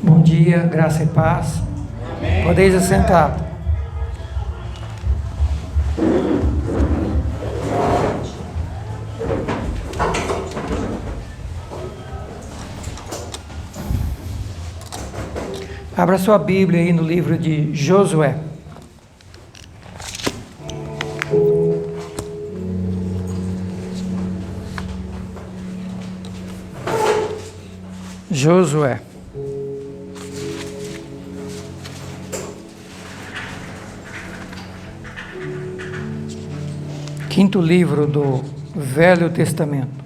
Bom dia, graça e paz. Amém. Podeis assentar. Abra sua Bíblia aí no livro de Josué. Josué. Quinto livro do Velho Testamento.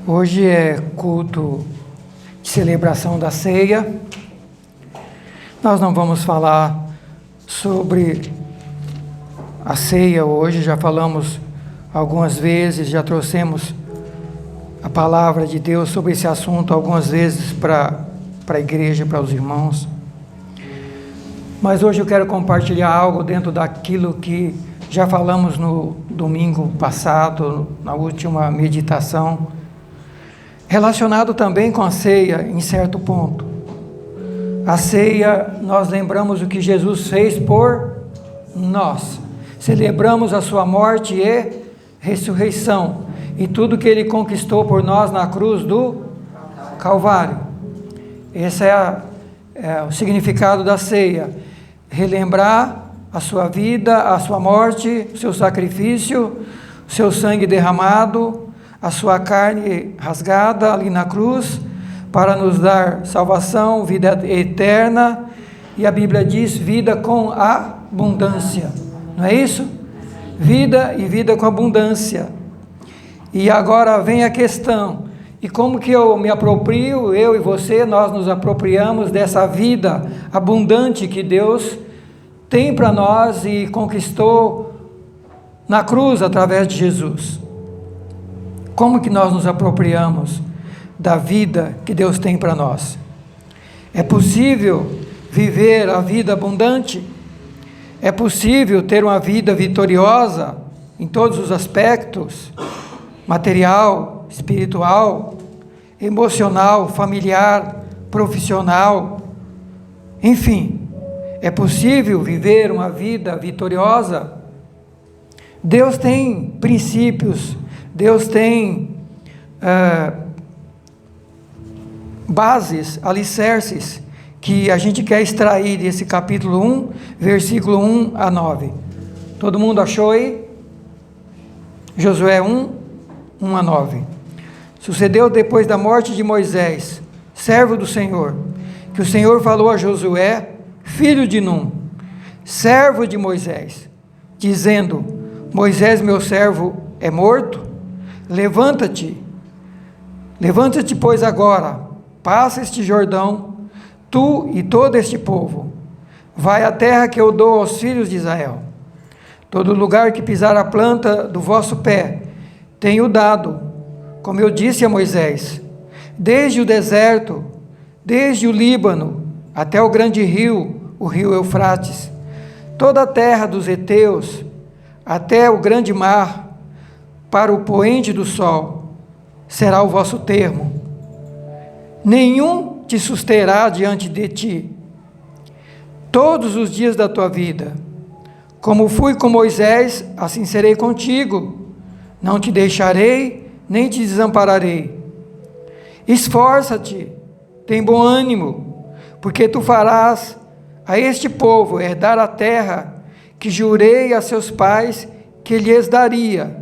Hoje é culto de celebração da ceia. Nós não vamos falar sobre a ceia hoje, já falamos algumas vezes, já trouxemos a palavra de Deus sobre esse assunto algumas vezes para a igreja, para os irmãos. Mas hoje eu quero compartilhar algo dentro daquilo que já falamos no domingo passado, na última meditação, relacionado também com a ceia em certo ponto. A ceia, nós lembramos o que Jesus fez por nós. Celebramos a sua morte e ressurreição e tudo que ele conquistou por nós na cruz do Calvário. Esse é o significado da ceia. Relembrar a sua vida, a sua morte, o seu sacrifício, o seu sangue derramado, a sua carne rasgada ali na cruz, para nos dar salvação, vida eterna, e a Bíblia diz vida com abundância, não é isso? Vida e vida com abundância. E agora vem a questão, e como que eu me aproprio, eu e você, nós nos apropriamos dessa vida abundante que Deus tem para nós e conquistou na cruz através de Jesus? Como que nós nos apropriamos da vida que Deus tem para nós? É possível viver a vida abundante? É possível ter uma vida vitoriosa em todos os aspectos? Material, espiritual, emocional, familiar, profissional, enfim, é possível viver uma vida vitoriosa? Deus tem princípios, Deus tem bases, alicerces, que a gente quer extrair desse capítulo 1, versículo 1 a 9. Todo mundo achou aí? Josué 1, 1 a 9. Sucedeu depois da morte de Moisés, servo do Senhor, que o Senhor falou a Josué, filho de Num, servo de Moisés, dizendo: Moisés, meu servo, é morto? Levanta-te, pois agora, passa este Jordão, tu e todo este povo, vai à terra que eu dou aos filhos de Israel. Todo lugar que pisar a planta do vosso pé, tenho dado, como eu disse a Moisés, desde o deserto, desde o Líbano, até o grande rio, o rio Eufrates, toda a terra dos heteus, até o grande mar, para o poente do sol, será o vosso termo. Nenhum te susterá diante de ti, todos os dias da tua vida. Como fui com Moisés, assim serei contigo. Não te deixarei, nem te desampararei. Esforça-te, tem bom ânimo, porque tu farás a este povo herdar a terra que jurei a seus pais que lhes daria.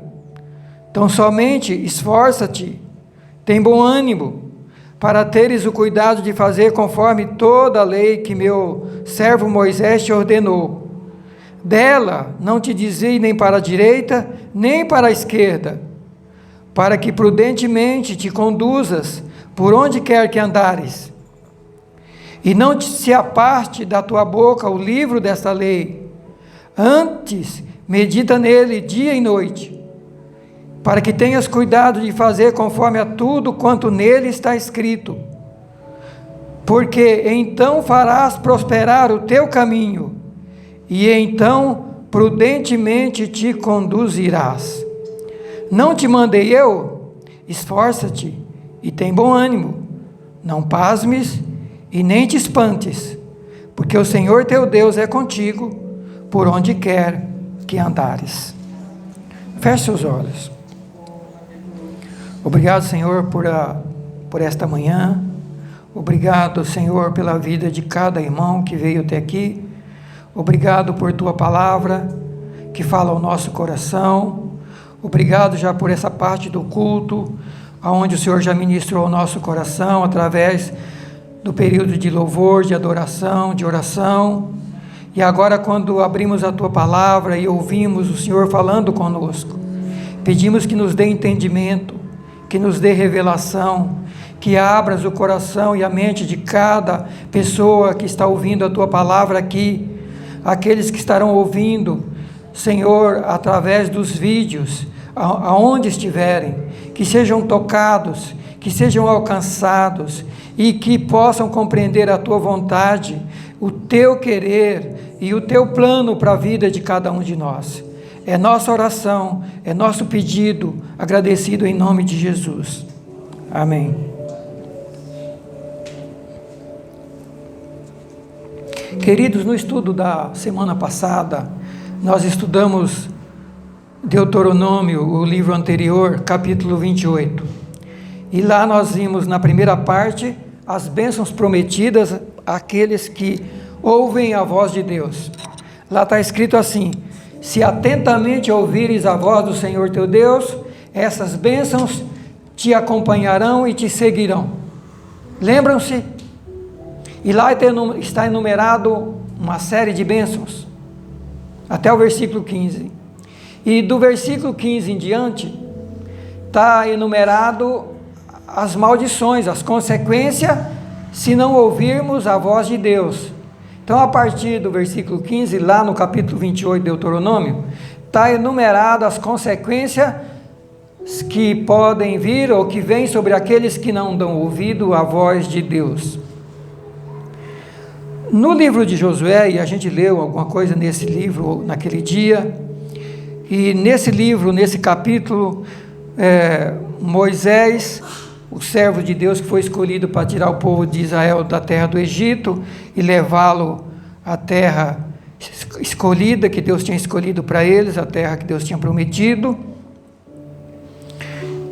Então somente esforça-te, tem bom ânimo, para teres o cuidado de fazer conforme toda a lei que meu servo Moisés te ordenou. Dela não te desvie nem para a direita, nem para a esquerda, para que prudentemente te conduzas por onde quer que andares. E não se aparte da tua boca o livro desta lei. Antes, medita nele dia e noite, para que tenhas cuidado de fazer conforme a tudo quanto nele está escrito. Porque então farás prosperar o teu caminho, e então prudentemente te conduzirás. Não te mandei eu? Esforça-te e tem bom ânimo. Não pasmes e nem te espantes, porque o Senhor teu Deus é contigo, por onde quer que andares. Feche seus olhos. Obrigado, Senhor, por esta manhã. Obrigado, Senhor, pela vida de cada irmão que veio até aqui. Obrigado por tua palavra que fala ao nosso coração. Obrigado já por essa parte do culto, onde o Senhor já ministrou ao nosso coração através do período de louvor, de adoração, de oração. E agora, quando abrimos a tua palavra e ouvimos o Senhor falando conosco, pedimos que nos dê entendimento, que nos dê revelação, que abras o coração e a mente de cada pessoa que está ouvindo a tua palavra aqui, aqueles que estarão ouvindo, Senhor, através dos vídeos, aonde estiverem, que sejam tocados, que sejam alcançados e que possam compreender a tua vontade, o teu querer e o teu plano para a vida de cada um de nós. É nossa oração, é nosso pedido, agradecido em nome de Jesus. Amém. Queridos, no estudo da semana passada, nós estudamos Deuteronômio, o livro anterior, capítulo 28. E lá nós vimos na primeira parte as bênçãos prometidas àqueles que ouvem a voz de Deus. Lá está escrito assim: se atentamente ouvires a voz do Senhor teu Deus, essas bênçãos te acompanharão e te seguirão. Lembram-se? E lá está enumerado uma série de bênçãos, até o versículo 15. E do versículo 15 em diante, está enumerado as maldições, as consequências, se não ouvirmos a voz de Deus. Então, a partir do versículo 15, lá no capítulo 28 de Deuteronômio, está enumerado as consequências que podem vir ou que vêm sobre aqueles que não dão ouvido à voz de Deus. No livro de Josué, e a gente leu alguma coisa nesse livro naquele dia, e nesse livro, nesse capítulo, Moisés, o servo de Deus que foi escolhido para tirar o povo de Israel da terra do Egito e levá-lo à terra escolhida, que Deus tinha escolhido para eles, a terra que Deus tinha prometido.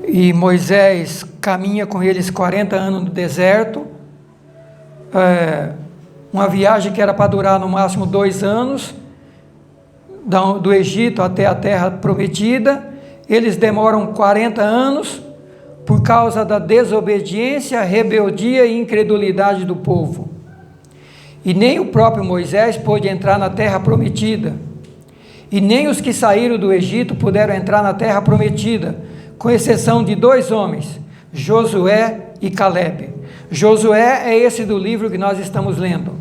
E Moisés caminha com eles 40 anos no deserto, uma viagem que era para durar no máximo 2 anos, do Egito até a terra prometida. Eles demoram 40 anos, por causa da desobediência, rebeldia e incredulidade do povo. E nem o próprio Moisés pôde entrar na terra prometida, e nem os que saíram do Egito puderam entrar na terra prometida, com exceção de 2 homens, Josué e Calebe. Josué é esse do livro que nós estamos lendo,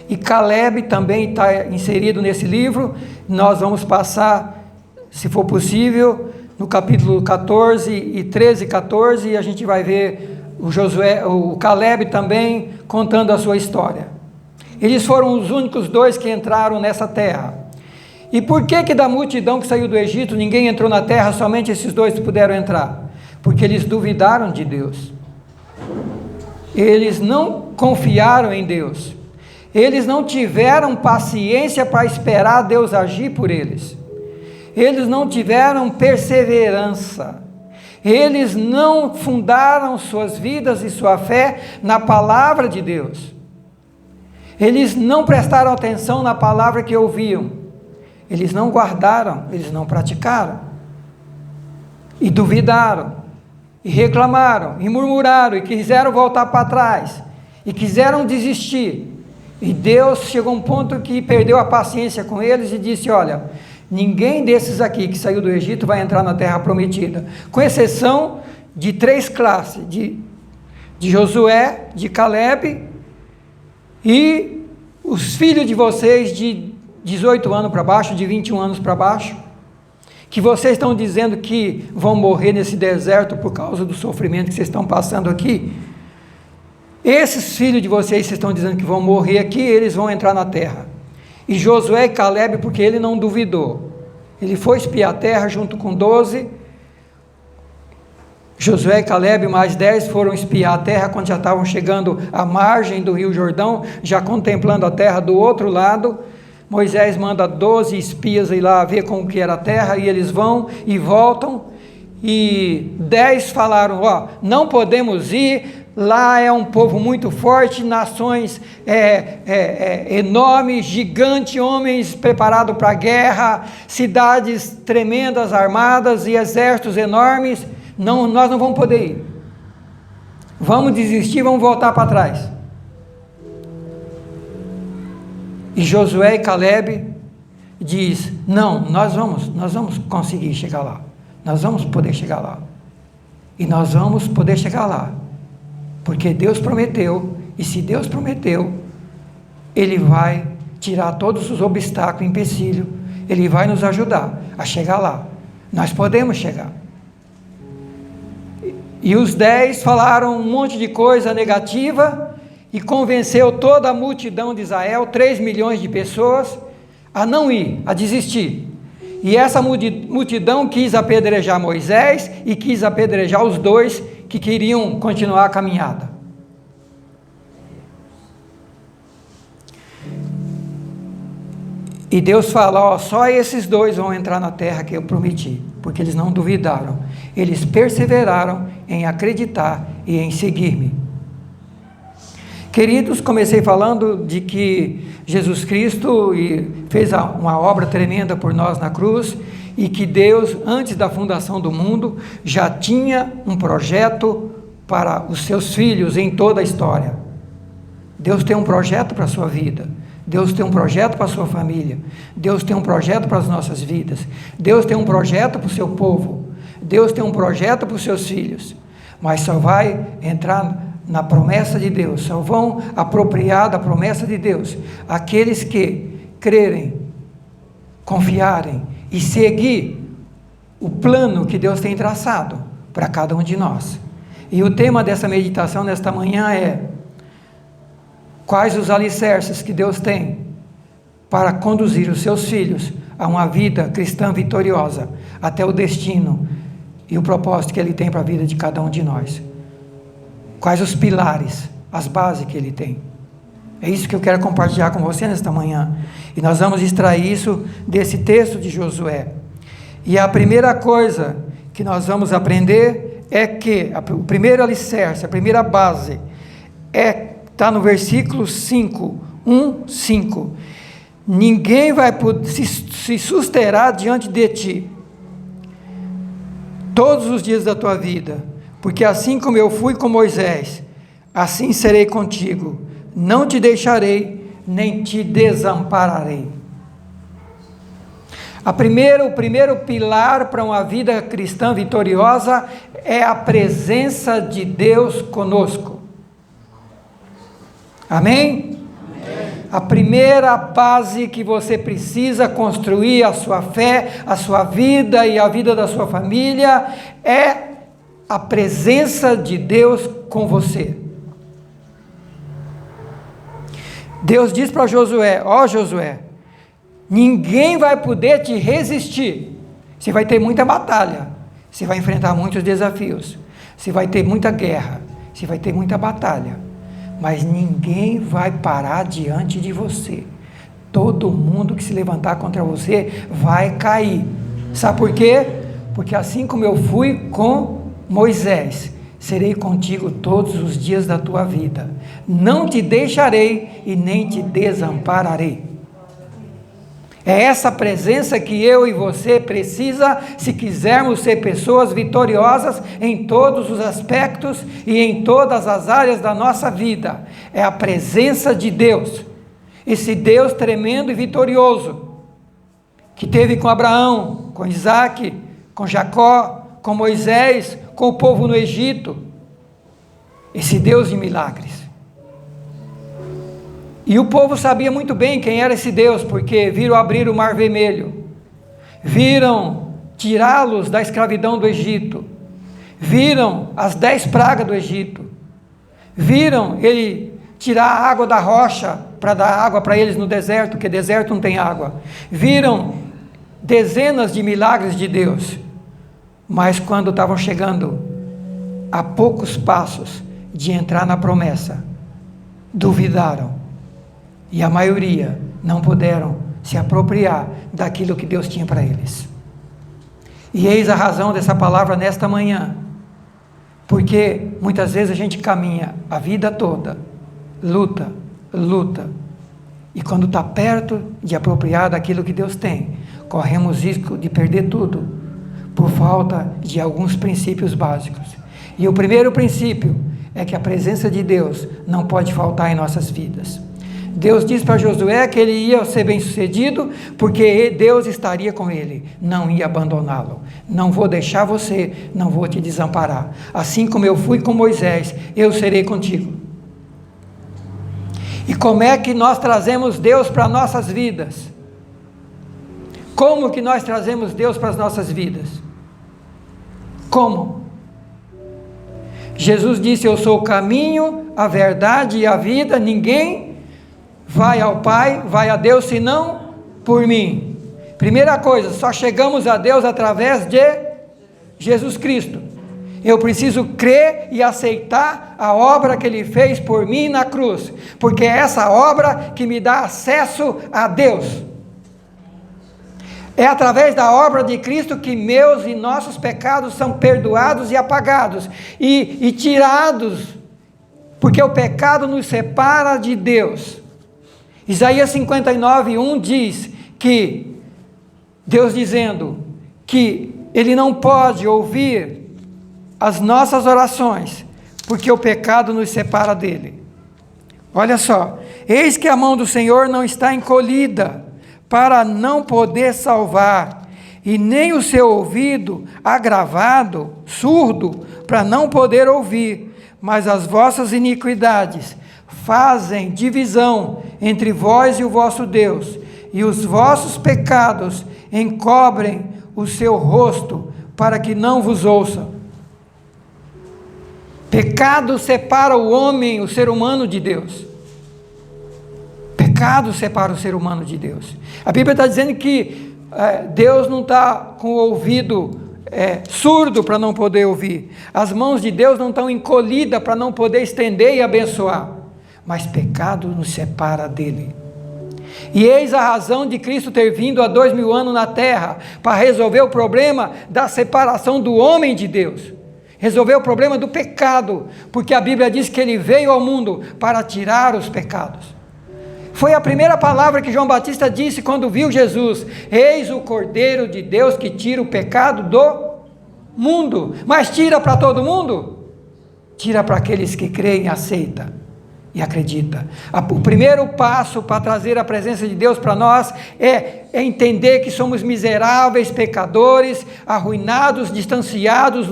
e Calebe também está inserido nesse livro. Nós vamos passar, se for possível, no capítulo 14 e 13 e 14, e a gente vai ver o Calebe também contando a sua história. Eles foram os únicos 2 que entraram nessa terra. E por que da multidão que saiu do Egito, ninguém entrou na terra, somente esses 2 puderam entrar? Porque eles duvidaram de Deus. Eles não confiaram em Deus. Eles não tiveram paciência para esperar Deus agir por eles. Eles não tiveram perseverança, eles não fundaram suas vidas e sua fé na palavra de Deus, eles não prestaram atenção na palavra que ouviam, eles não guardaram, eles não praticaram, e duvidaram, e reclamaram, e murmuraram, e quiseram voltar para trás, e quiseram desistir, e Deus chegou a um ponto que perdeu a paciência com eles e disse: olha, ninguém desses aqui que saiu do Egito vai entrar na terra prometida, com exceção de 3 classes, de Josué, de Calebe e os filhos de vocês de 18 anos para baixo, de 21 anos para baixo, que vocês estão dizendo que vão morrer nesse deserto por causa do sofrimento que vocês estão passando aqui. Esses filhos de vocês estão dizendo que vão morrer aqui, eles vão entrar na terra. E Josué e Calebe, porque ele não duvidou, ele foi espiar a terra junto com 12 Josué e Caleb, mais 10, foram espiar a terra quando já estavam chegando à margem do rio Jordão, já contemplando a terra do outro lado. Moisés manda 12 espias ir lá ver como que era a terra, e eles vão e voltam, e 10 falaram, não podemos ir, lá é um povo muito forte, nações enormes, gigantes, homens preparados para a guerra, cidades tremendas, armadas e exércitos enormes, não, nós não vamos poder ir, vamos desistir, vamos voltar para trás. E Josué e Caleb diz, não, nós vamos conseguir chegar lá, nós vamos poder chegar lá, e nós vamos poder chegar lá, porque Deus prometeu, e se Deus prometeu, Ele vai tirar todos os obstáculos, empecilhos, Ele vai nos ajudar a chegar lá, nós podemos chegar. E os 10 falaram um monte de coisa negativa, e convenceu toda a multidão de Israel, 3 milhões de pessoas, a não ir, a desistir. E essa multidão quis apedrejar Moisés e quis apedrejar os 2 que queriam continuar a caminhada. E Deus fala, só esses 2 vão entrar na terra que eu prometi, porque eles não duvidaram, eles perseveraram em acreditar e em seguir-me. Queridos, comecei falando de que Jesus Cristo fez uma obra tremenda por nós na cruz, e que Deus, antes da fundação do mundo, já tinha um projeto para os seus filhos em toda a história. Deus tem um projeto para a sua vida, Deus tem um projeto para a sua família, Deus tem um projeto para as nossas vidas, Deus tem um projeto para o seu povo, Deus tem um projeto para os seus filhos, mas só vai entrar na promessa de Deus, só vão apropriar da promessa de Deus aqueles que crerem, confiarem e seguir o plano que Deus tem traçado para cada um de nós. E o tema dessa meditação nesta manhã é: quais os alicerces que Deus tem para conduzir os seus filhos a uma vida cristã vitoriosa até o destino e o propósito que Ele tem para a vida de cada um de nós. Quais os pilares, as bases que Ele tem. É isso que eu quero compartilhar com você nesta manhã. E nós vamos extrair isso desse texto de Josué. E a primeira coisa que nós vamos aprender é que, o primeiro alicerce, a primeira base, está no versículo 5, 5. Ninguém vai poder se susterá diante de ti todos os dias da tua vida, porque assim como eu fui com Moisés, assim serei contigo, não te deixarei, nem te desampararei. O primeiro pilar para uma vida cristã vitoriosa é a presença de Deus conosco. Amém? A primeira base que você precisa construir a sua fé, a sua vida e a vida da sua família é a presença de Deus com você. Deus diz para Josué: Josué, ninguém vai poder te resistir. Você vai ter muita batalha, você vai enfrentar muitos desafios, você vai ter muita guerra, você vai ter muita batalha, mas ninguém vai parar diante de você. Todo mundo que se levantar contra você vai cair. Sabe por quê? Porque assim como eu fui com Moisés, serei contigo todos os dias da tua vida. Não te deixarei e nem te desampararei. É essa presença que eu e você precisa se quisermos ser pessoas vitoriosas em todos os aspectos e em todas as áreas da nossa vida. É a presença de Deus, esse Deus tremendo e vitorioso, que teve com Abraão, com Isaac, com Jacó, com Moisés, com o povo no Egito, esse Deus de milagres. E o povo sabia muito bem quem era esse Deus, porque viram abrir o Mar Vermelho, viram tirá-los da escravidão do Egito, viram as 10 pragas do Egito, viram ele tirar a água da rocha para dar água para eles no deserto, porque deserto não tem água, viram dezenas de milagres de Deus. Mas quando estavam chegando a poucos passos de entrar na promessa, duvidaram, e a maioria não puderam se apropriar daquilo que Deus tinha para eles. E eis a razão dessa palavra nesta manhã, porque muitas vezes a gente caminha a vida toda, luta, e quando está perto de apropriar daquilo que Deus tem, corremos risco de perder tudo, por falta de alguns princípios básicos. E o primeiro princípio é que a presença de Deus não pode faltar em nossas vidas. Deus disse para Josué que ele ia ser bem-sucedido, porque Deus estaria com ele, não ia abandoná-lo. Não vou deixar você, não vou te desamparar. Assim como eu fui com Moisés, eu serei contigo. E como é que nós trazemos Deus para nossas vidas? Como que nós trazemos Deus para as nossas vidas? Como? Jesus disse: eu sou o caminho, a verdade e a vida, ninguém vai ao Pai, vai a Deus, senão por mim. Primeira coisa, só chegamos a Deus através de Jesus Cristo. Eu preciso crer e aceitar a obra que Ele fez por mim na cruz, porque é essa obra que me dá acesso a Deus. É através da obra de Cristo que meus e nossos pecados são perdoados e apagados, e tirados, porque o pecado nos separa de Deus. Isaías 59:1 diz que Deus dizendo que Ele não pode ouvir as nossas orações, porque o pecado nos separa dele. Olha só: eis que a mão do Senhor não está encolhida para não poder salvar, e nem o seu ouvido agravado, surdo, para não poder ouvir, mas as vossas iniquidades fazem divisão entre vós e o vosso Deus, e os vossos pecados encobrem o seu rosto, para que não vos ouça. Pecado separa o homem, o ser humano, de Deus. Pecado separa o ser humano de Deus. A Bíblia está dizendo que Deus não está com o ouvido surdo para não poder ouvir. As mãos de Deus não estão encolhidas para não poder estender e abençoar. Mas pecado nos separa dele. E eis a razão de Cristo ter vindo há 2000 anos na terra, para resolver o problema da separação do homem de Deus. Resolver o problema do pecado, porque a Bíblia diz que ele veio ao mundo para tirar os pecados. Foi a primeira palavra que João Batista disse quando viu Jesus: eis o Cordeiro de Deus que tira o pecado do mundo. Mas tira para todo mundo? Tira para aqueles que creem, aceitam e acreditam. O primeiro passo para trazer a presença de Deus para nós é entender que somos miseráveis pecadores, arruinados, distanciados,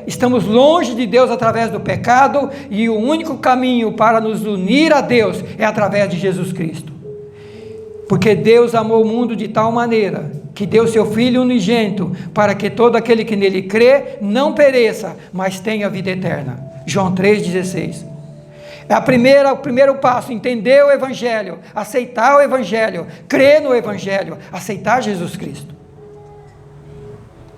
estamos longe de Deus através do pecado, e o único caminho para nos unir a Deus é através de Jesus Cristo. Porque Deus amou o mundo de tal maneira que deu seu Filho unigênito, para que todo aquele que nele crê não pereça, mas tenha vida eterna. João 3,16. É o primeiro passo: entender o Evangelho, aceitar o Evangelho, crer no Evangelho, aceitar Jesus Cristo,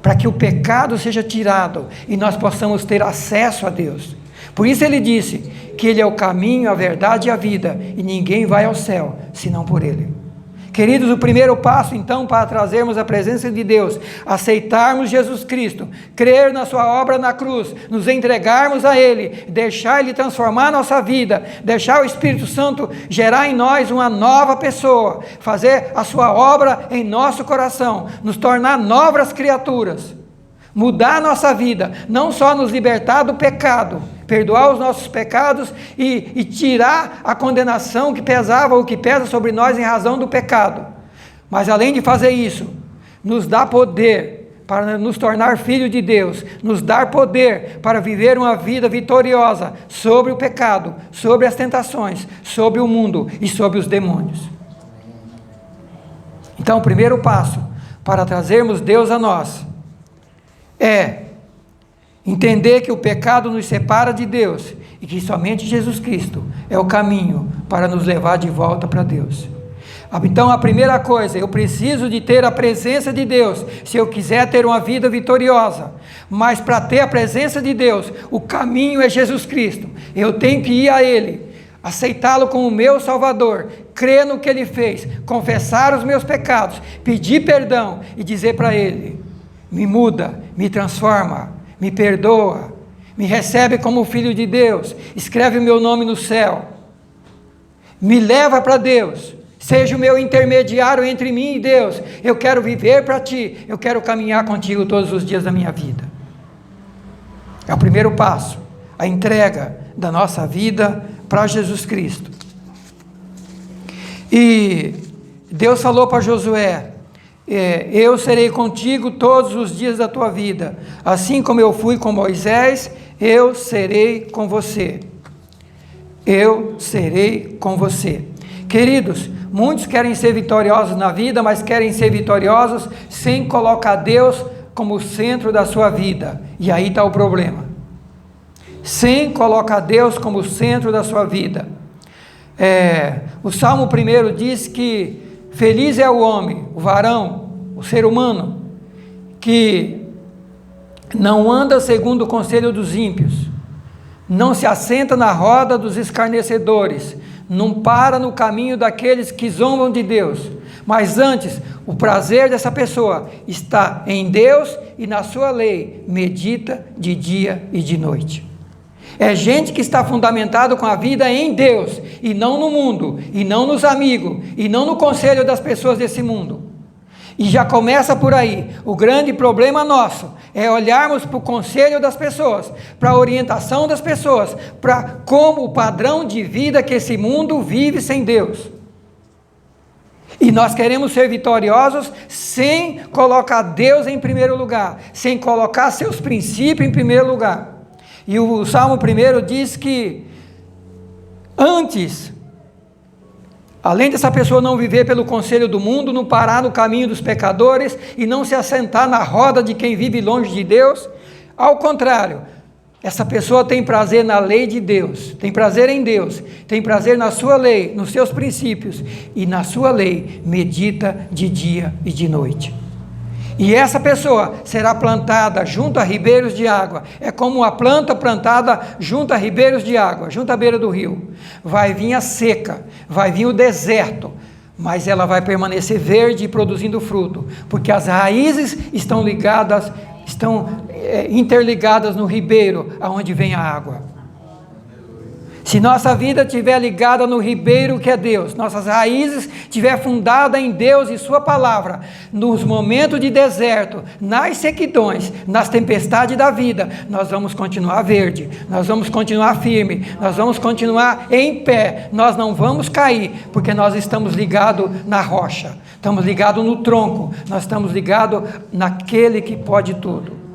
para que o pecado seja tirado e nós possamos ter acesso a Deus. Por isso ele disse que Ele é o caminho, a verdade e a vida, e ninguém vai ao céu senão por Ele. Queridos, o primeiro passo então para trazermos a presença de Deus, aceitarmos Jesus Cristo, crer na sua obra na cruz, nos entregarmos a Ele, deixar Ele transformar a nossa vida, deixar o Espírito Santo gerar em nós uma nova pessoa, fazer a sua obra em nosso coração, nos tornar novas criaturas, mudar a nossa vida, não só nos libertar do pecado, perdoar os nossos pecados e tirar a condenação que pesava ou que pesa sobre nós em razão do pecado, mas além de fazer isso, nos dá poder para nos tornar filho de Deus, nos dar poder para viver uma vida vitoriosa sobre o pecado, sobre as tentações, sobre o mundo e sobre os demônios. Então o primeiro passo para trazermos Deus a nós é entender que o pecado nos separa de Deus e que somente Jesus Cristo é o caminho para nos levar de volta para Deus. Então a primeira coisa, eu preciso de ter a presença de Deus, se eu quiser ter uma vida vitoriosa. Mas para ter a presença de Deus, o caminho é Jesus Cristo. Eu tenho que ir a Ele, aceitá-lo como meu Salvador, crer no que Ele fez, confessar os meus pecados, pedir perdão e dizer para Ele: me muda, me transforma, me perdoa, me recebe como filho de Deus, escreve o meu nome no céu, me leva para Deus, seja o meu intermediário entre mim e Deus. Eu quero viver para Ti, eu quero caminhar contigo todos os dias da minha vida. É o primeiro passo, a entrega da nossa vida para Jesus Cristo. E Deus falou para Josué: eu serei contigo todos os dias da tua vida, assim como eu fui com Moisés, eu serei com você. Eu serei com você. Queridos, muitos querem ser vitoriosos na vida, mas querem ser vitoriosos sem colocar Deus como o centro da sua vida. E aí está o problema. Sem colocar Deus como o centro da sua vida. O Salmo 1 diz que feliz é o homem, o varão, o ser humano, que não anda segundo o conselho dos ímpios, não se assenta na roda dos escarnecedores, não para no caminho daqueles que zombam de Deus, mas antes, o prazer dessa pessoa está em Deus e na sua lei, medita de dia e de noite. É gente que está fundamentado com a vida em Deus, e não no mundo, e não nos amigos, e não no conselho das pessoas desse mundo. E já começa por aí. O grande problema nosso é olharmos para o conselho das pessoas, para a orientação das pessoas, para como o padrão de vida que esse mundo vive sem Deus. E nós queremos ser vitoriosos sem colocar Deus em primeiro lugar, sem colocar seus princípios em primeiro lugar. E o Salmo 1 diz que antes, além dessa pessoa não viver pelo conselho do mundo, não parar no caminho dos pecadores e não se assentar na roda de quem vive longe de Deus, ao contrário, essa pessoa tem prazer na lei de Deus, tem prazer em Deus, tem prazer na sua lei, nos seus princípios, e na sua lei medita de dia e de noite. E essa pessoa será plantada junto a ribeiros de água. É como uma planta plantada junto a ribeiros de água, junto à beira do rio. Vai vir a seca, vai vir o deserto, mas ela vai permanecer verde e produzindo fruto, porque as raízes estão ligadas, interligadas no ribeiro, aonde vem a água. Se nossa vida estiver ligada no ribeiro que é Deus, nossas raízes estiver fundada em Deus e sua palavra, nos momentos de deserto, nas sequidões, nas tempestades da vida, nós vamos continuar verde, nós vamos continuar firme, nós vamos continuar em pé, nós não vamos cair, porque nós estamos ligados na rocha, estamos ligados no tronco, nós estamos ligados naquele que pode tudo.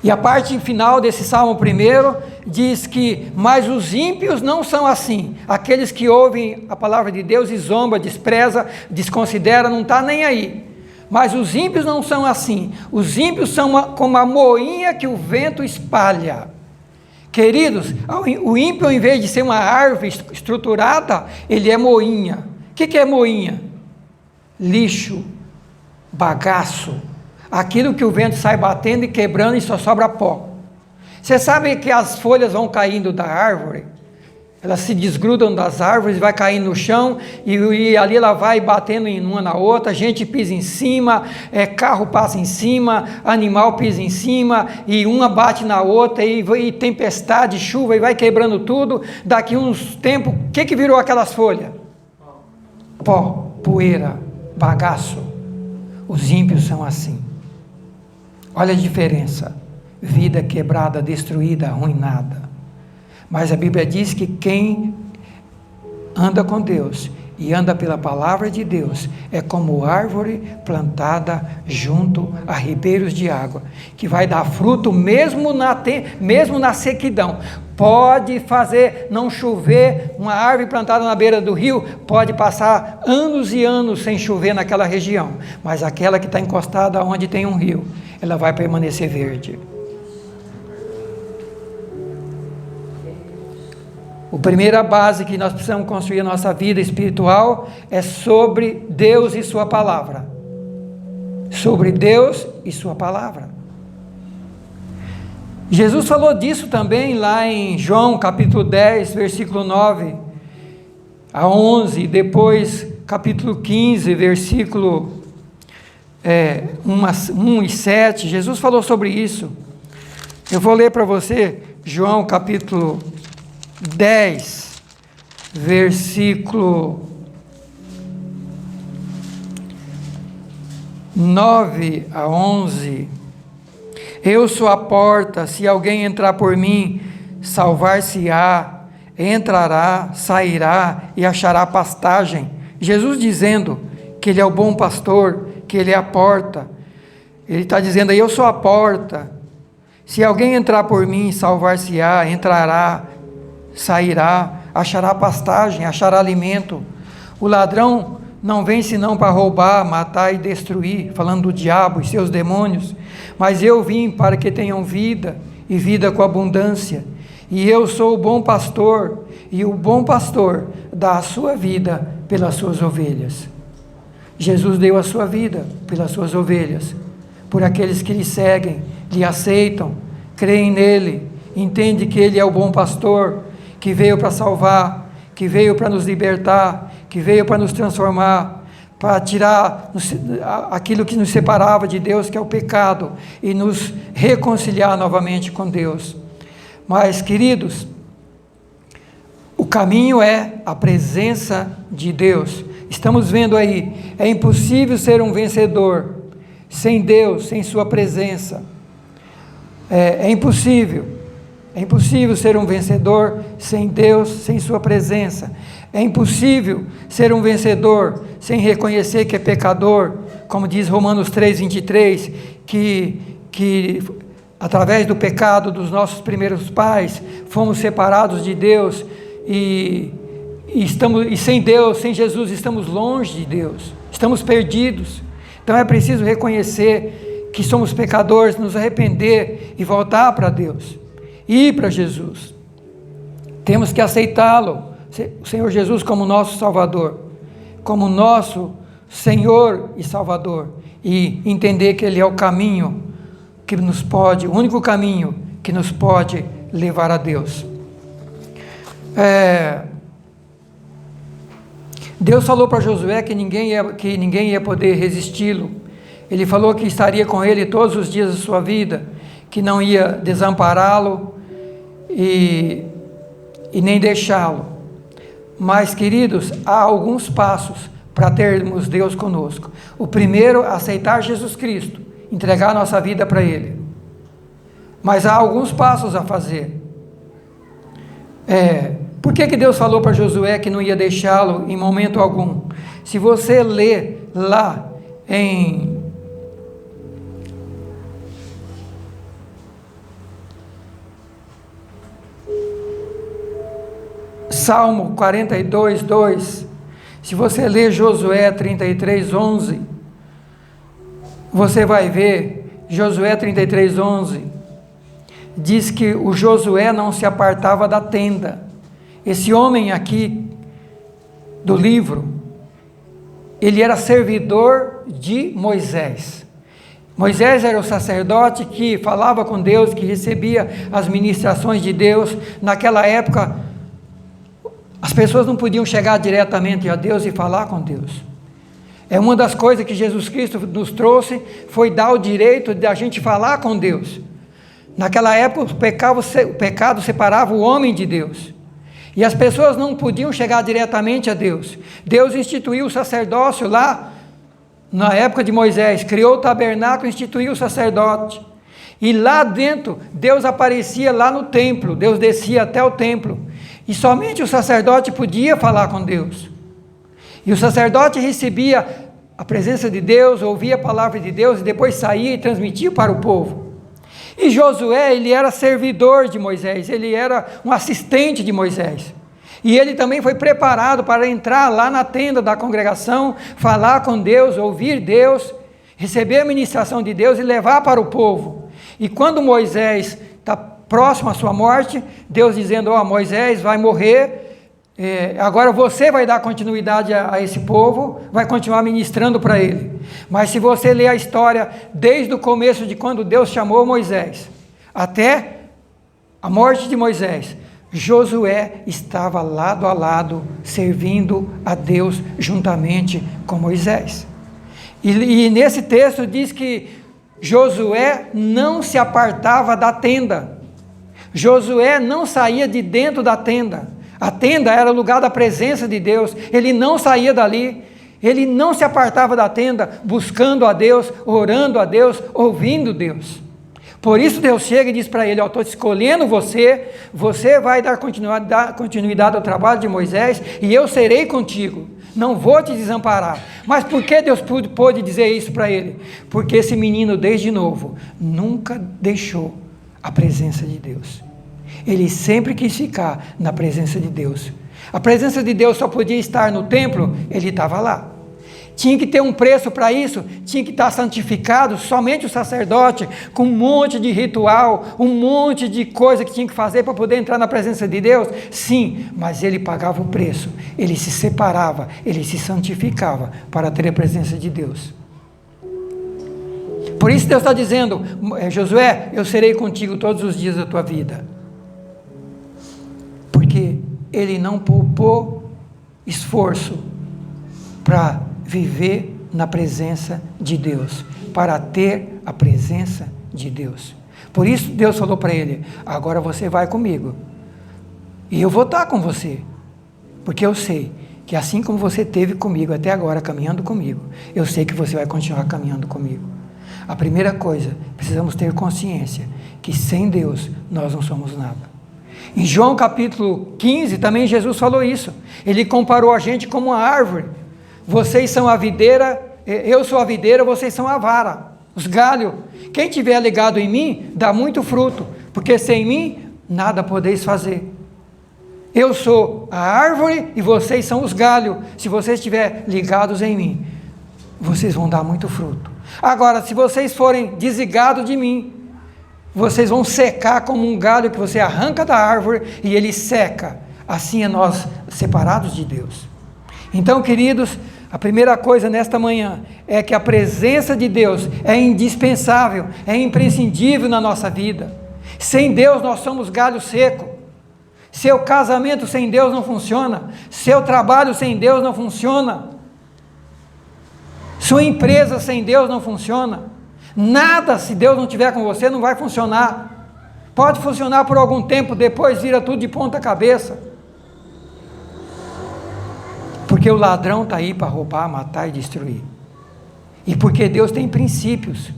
E a parte final desse Salmo 1 diz que, mas os ímpios não são assim, aqueles que ouvem a palavra de Deus e zomba, despreza, desconsidera, não está nem aí. Mas os ímpios não são assim, os ímpios são como a moinha que o vento espalha. Queridos, o ímpio, ao invés de ser uma árvore estruturada, ele é moinha. O que é moinha? Lixo, bagaço, aquilo que o vento sai batendo e quebrando e só sobra pó. Você sabe que as folhas vão caindo da árvore, elas se desgrudam das árvores, vai caindo no chão, e ali ela vai batendo em uma na outra, gente pisa em cima, carro passa em cima, animal pisa em cima, e uma bate na outra, e tempestade, chuva, e vai quebrando tudo. Daqui uns tempos, o que virou aquelas folhas? Pó, poeira, bagaço. Os ímpios são assim. Olha a diferença, vida quebrada, destruída, arruinada. Mas a Bíblia diz que quem anda com Deus e anda pela palavra de Deus é como árvore plantada junto a ribeiros de água, que vai dar fruto mesmo na sequidão. Pode fazer não chover, uma árvore plantada na beira do rio, pode passar anos e anos sem chover naquela região, mas aquela que está encostada onde tem um rio, ela vai permanecer verde. A primeira base que nós precisamos construir a nossa vida espiritual é sobre Deus e sua palavra. Sobre Deus e sua palavra. Jesus falou disso também lá em João capítulo 10, versículo 9 a 11, depois capítulo 15, versículo 1 e 7, Jesus falou sobre isso. Eu vou ler para você, João capítulo 10, versículo 9 a 11. Eu sou a porta, se alguém entrar por mim, salvar-se-á, entrará, sairá e achará pastagem. Jesus dizendo que Ele é o bom pastor, que Ele é a porta. Ele está dizendo aí, eu sou a porta. Se alguém entrar por mim, salvar-se-á, entrará, sairá, achará pastagem, achará alimento. O ladrão não vem senão para roubar, matar e destruir, falando do diabo e seus demônios. Mas eu vim para que tenham vida, e vida com abundância. E eu sou o bom pastor, e o bom pastor dá a sua vida pelas suas ovelhas. Jesus deu a sua vida pelas suas ovelhas, por aqueles que lhe seguem, lhe aceitam, creem nele, entendem que ele é o bom pastor, que veio para salvar, que veio para nos libertar, que veio para nos transformar, para tirar aquilo que nos separava de Deus, que é o pecado, e nos reconciliar novamente com Deus. Mas, queridos, o caminho é a presença de Deus. Estamos vendo aí, é impossível ser um vencedor sem Deus, sem sua presença. É impossível ser um vencedor sem Deus, sem sua presença. É impossível ser um vencedor sem reconhecer que é pecador, como diz Romanos 3:23, que através do pecado dos nossos primeiros pais, fomos separados de Deus e sem Deus, sem Jesus, estamos longe de Deus, estamos perdidos. Então é preciso reconhecer que somos pecadores, nos arrepender e voltar para Deus, ir para Jesus. Temos que aceitá-lo, o Senhor Jesus, como nosso Salvador, como nosso Senhor e Salvador, e entender que Ele é o caminho que nos pode, o único caminho que nos pode levar a Deus. Deus falou para Josué que ninguém ia poder resisti-lo. Ele falou que estaria com ele todos os dias da sua vida, que não ia desampará-lo e nem deixá-lo. Mas, queridos, há alguns passos para termos Deus conosco. O primeiro, aceitar Jesus Cristo, entregar nossa vida para Ele. Mas há alguns passos a fazer. Por que Deus falou para Josué que não ia deixá-lo em momento algum? Se você ler lá em Salmo 42, 2, se você ler Josué 33, 11, você vai ver, Josué 33, 11, diz que o Josué não se apartava da tenda. Esse homem aqui, do livro, ele era servidor de Moisés. Moisés era o sacerdote que falava com Deus, que recebia as ministrações de Deus. Naquela época, as pessoas não podiam chegar diretamente a Deus e falar com Deus. Uma das coisas que Jesus Cristo nos trouxe, foi dar o direito de a gente falar com Deus. Naquela época, o pecado separava o homem de Deus. E as pessoas não podiam chegar diretamente a Deus. Deus instituiu o sacerdócio lá, na época de Moisés, criou o tabernáculo, instituiu o sacerdote. E lá dentro, Deus aparecia lá no templo, Deus descia até o templo. E somente o sacerdote podia falar com Deus. E o sacerdote recebia a presença de Deus, ouvia a palavra de Deus, e depois saía e transmitia para o povo. E Josué, ele era servidor de Moisés, ele era um assistente de Moisés. E ele também foi preparado para entrar lá na tenda da congregação, falar com Deus, ouvir Deus, receber a ministração de Deus e levar para o povo. E quando Moisés está próximo à sua morte, Deus dizendo, Moisés vai morrer, agora você vai dar continuidade a esse povo, vai continuar ministrando para ele. Mas se você ler a história desde o começo de quando Deus chamou Moisés, até a morte de Moisés, Josué estava lado a lado, servindo a Deus juntamente com Moisés. E nesse texto diz que Josué não se apartava da tenda. Josué não saía de dentro da tenda. A tenda era o lugar da presença de Deus. Ele não saía dali. Ele não se apartava da tenda, buscando a Deus, orando a Deus, ouvindo Deus. Por isso Deus chega e diz para ele, estou escolhendo você, você vai dar continuidade ao trabalho de Moisés, e eu serei contigo, não vou te desamparar. Mas por que Deus pôde dizer isso para ele? Porque esse menino, desde novo, nunca deixou a presença de Deus. Ele sempre quis ficar na presença de Deus. A presença de Deus só podia estar no templo, ele estava lá. Tinha que ter um preço para isso, tinha que estar santificado, somente o sacerdote, com um monte de ritual, um monte de coisa que tinha que fazer para poder entrar na presença de Deus. Sim, mas ele pagava o preço, ele se separava, ele se santificava para ter a presença de Deus. Por isso Deus está dizendo, Josué, eu serei contigo todos os dias da tua vida. Porque ele não poupou esforço para viver na presença de Deus, para ter a presença de Deus. Por isso Deus falou para ele, agora você vai comigo, e eu vou estar com você, porque eu sei que assim como você esteve comigo até agora, caminhando comigo, eu sei que você vai continuar caminhando comigo. A primeira coisa, precisamos ter consciência, que sem Deus nós não somos nada. Em João capítulo 15, também Jesus falou isso, ele comparou a gente como uma árvore. Vocês são a videira, eu sou a videira, vocês são a vara, os galhos. Quem tiver ligado em mim, dá muito fruto, porque sem mim, nada podeis fazer. Eu sou a árvore e vocês são os galhos. Se vocês estiverem ligados em mim, vocês vão dar muito fruto. Agora, se vocês forem desligados de mim, vocês vão secar como um galho que você arranca da árvore e ele seca. Assim é nós separados de Deus. Então, queridos, a primeira coisa nesta manhã é que a presença de Deus é indispensável, é imprescindível na nossa vida. Sem Deus nós somos galho seco. Seu casamento sem Deus não funciona. Seu trabalho sem Deus não funciona. Sua empresa sem Deus não funciona. Nada, se Deus não estiver com você, não vai funcionar. Pode funcionar por algum tempo, depois vira tudo de ponta cabeça. Porque o ladrão está aí para roubar, matar e destruir. E porque Deus tem princípios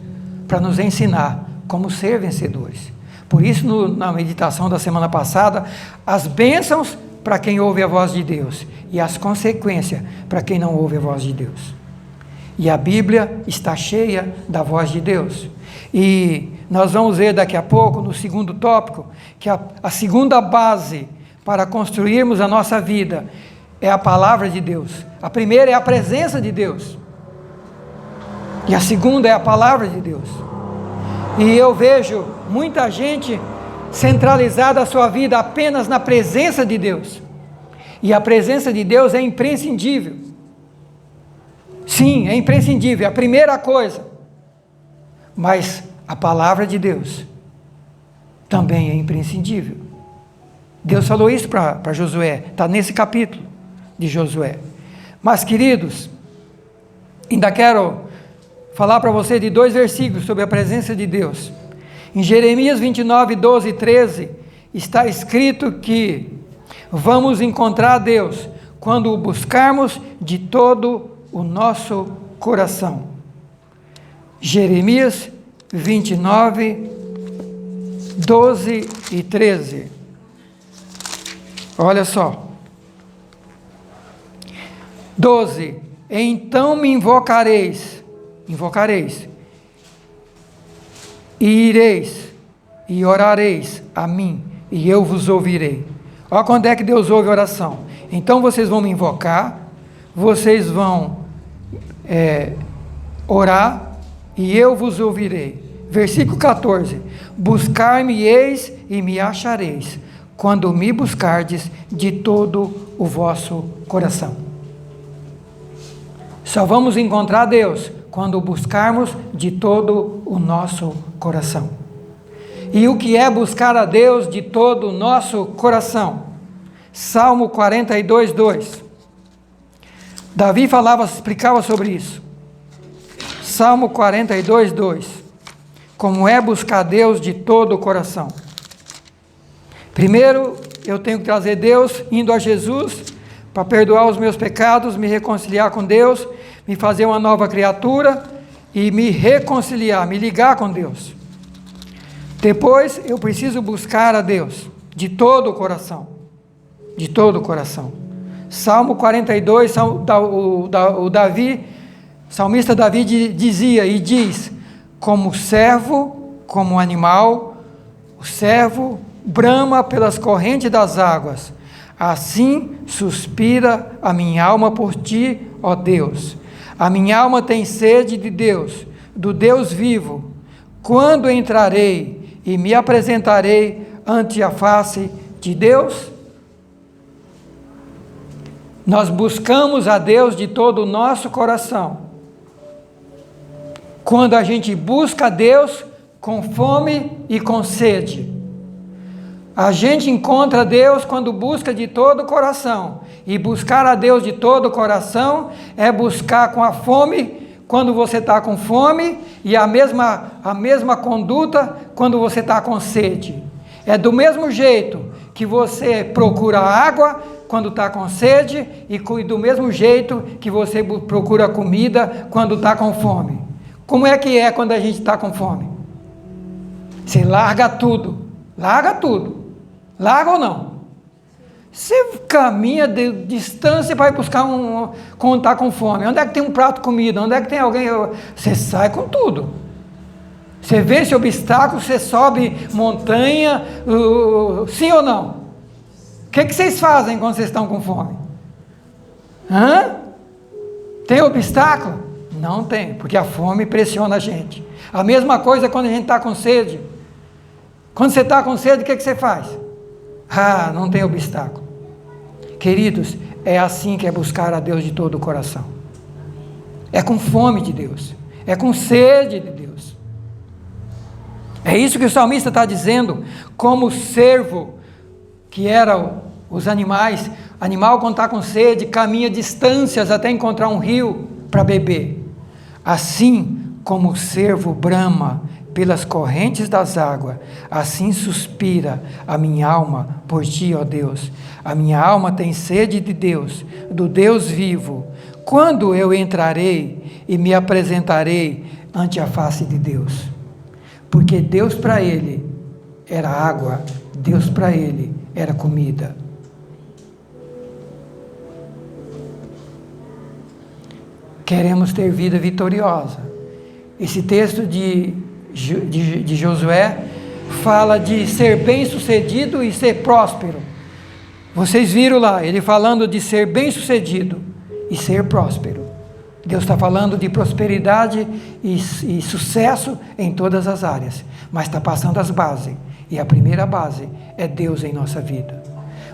para nos ensinar como ser vencedores. Por isso, na meditação da semana passada, as bênçãos para quem ouve a voz de Deus e as consequências para quem não ouve a voz de Deus. E a Bíblia está cheia da voz de Deus. E nós vamos ver daqui a pouco, no segundo tópico, que a segunda base para construirmos a nossa vida é a palavra de Deus. A primeira é a presença de Deus. E a segunda é a palavra de Deus. E eu vejo muita gente centralizada a sua vida apenas na presença de Deus. E a presença de Deus é imprescindível. Sim, é imprescindível, é a primeira coisa. Mas a palavra de Deus também é imprescindível. Deus falou isso para Josué, está nesse capítulo de Josué. Mas, queridos, ainda quero falar para você de 2 versículos sobre a presença de Deus. Em Jeremias 29, 12 e 13, está escrito que vamos encontrar Deus quando o buscarmos de todo o nosso coração. Jeremias 29, 12 e 13. Olha só. 12. Então me invocareis, e ireis, e orareis a mim, e eu vos ouvirei. Olha quando é que Deus ouve a oração. Então vocês vão me invocar, vocês vão orar, e eu vos ouvirei. Versículo 14: buscar-me-eis e me achareis, quando me buscardes de todo o vosso coração. Só vamos encontrar Deus quando buscarmos de todo o nosso coração. E o que é buscar a Deus de todo o nosso coração? Salmo 42, 2. Davi explicava sobre isso. Salmo 42, 2. Como é buscar Deus de todo o coração? Primeiro, eu tenho que trazer Deus indo a Jesus para perdoar os meus pecados, me reconciliar com Deus, me fazer uma nova criatura e me reconciliar, me ligar com Deus. Depois, eu preciso buscar a Deus de todo o coração. De todo o coração. Salmo 42, salmista Davi dizia e diz: como servo, como animal, o servo brama pelas correntes das águas, assim suspira a minha alma por ti, ó Deus. A minha alma tem sede de Deus, do Deus vivo. Quando entrarei e me apresentarei ante a face de Deus? Nós buscamos a Deus de todo o nosso coração. Quando a gente busca a Deus com fome e com sede. A gente encontra Deus quando busca de todo o coração. E buscar a Deus de todo o coração é buscar com a fome quando você está com fome e a mesma conduta quando você está com sede. É do mesmo jeito que você procura água quando está com sede e do mesmo jeito que você procura comida quando está com fome. Como é que é quando a gente está com fome? Você larga tudo. Larga tudo. Larga ou não? Você caminha de distância para ir buscar quando está com fome. Onde é que tem um prato de comida? Onde é que tem alguém? Você sai com tudo. Você vence obstáculos, você sobe montanha, sim ou não? O que vocês fazem quando vocês estão com fome? Tem obstáculo? Não tem, porque a fome pressiona a gente. A mesma coisa quando a gente está com sede. Quando você está com sede, o que você faz? Não tem obstáculo. Queridos, é assim que é buscar a Deus de todo o coração. É com fome de Deus. É com sede de Deus. É isso que o salmista está dizendo, como servo, que eram os animais. Animal, quando está com sede, caminha distâncias até encontrar um rio para beber. Assim como o servo brama pelas correntes das águas, assim suspira a minha alma por ti, ó Deus. A minha alma tem sede de Deus, do Deus vivo. Quando eu entrarei e me apresentarei ante a face de Deus? Porque Deus para ele era água, Deus para ele era comida. Queremos ter vida vitoriosa. Esse texto de Josué fala de ser bem-sucedido e ser próspero. Vocês viram lá, ele falando de ser bem-sucedido e ser próspero. Deus está falando de prosperidade e sucesso em todas as áreas, mas está passando as bases. E a primeira base é Deus em nossa vida.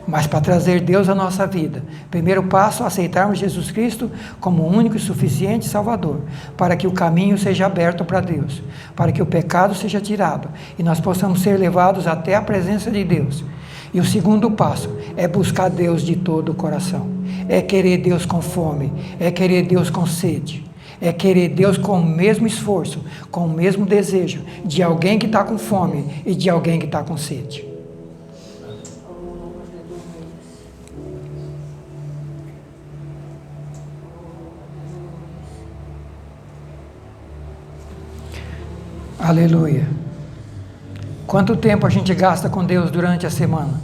Mas para trazer Deus à nossa vida, primeiro passo é aceitarmos Jesus Cristo como o único e suficiente Salvador, para que o caminho seja aberto para Deus, para que o pecado seja tirado e nós possamos ser levados até a presença de Deus. E o segundo passo é buscar Deus de todo o coração, é querer Deus com fome, é querer Deus com sede, é querer Deus com o mesmo esforço, com o mesmo desejo de alguém que está com fome e de alguém que está com sede. Aleluia. Quanto tempo a gente gasta com Deus durante a semana?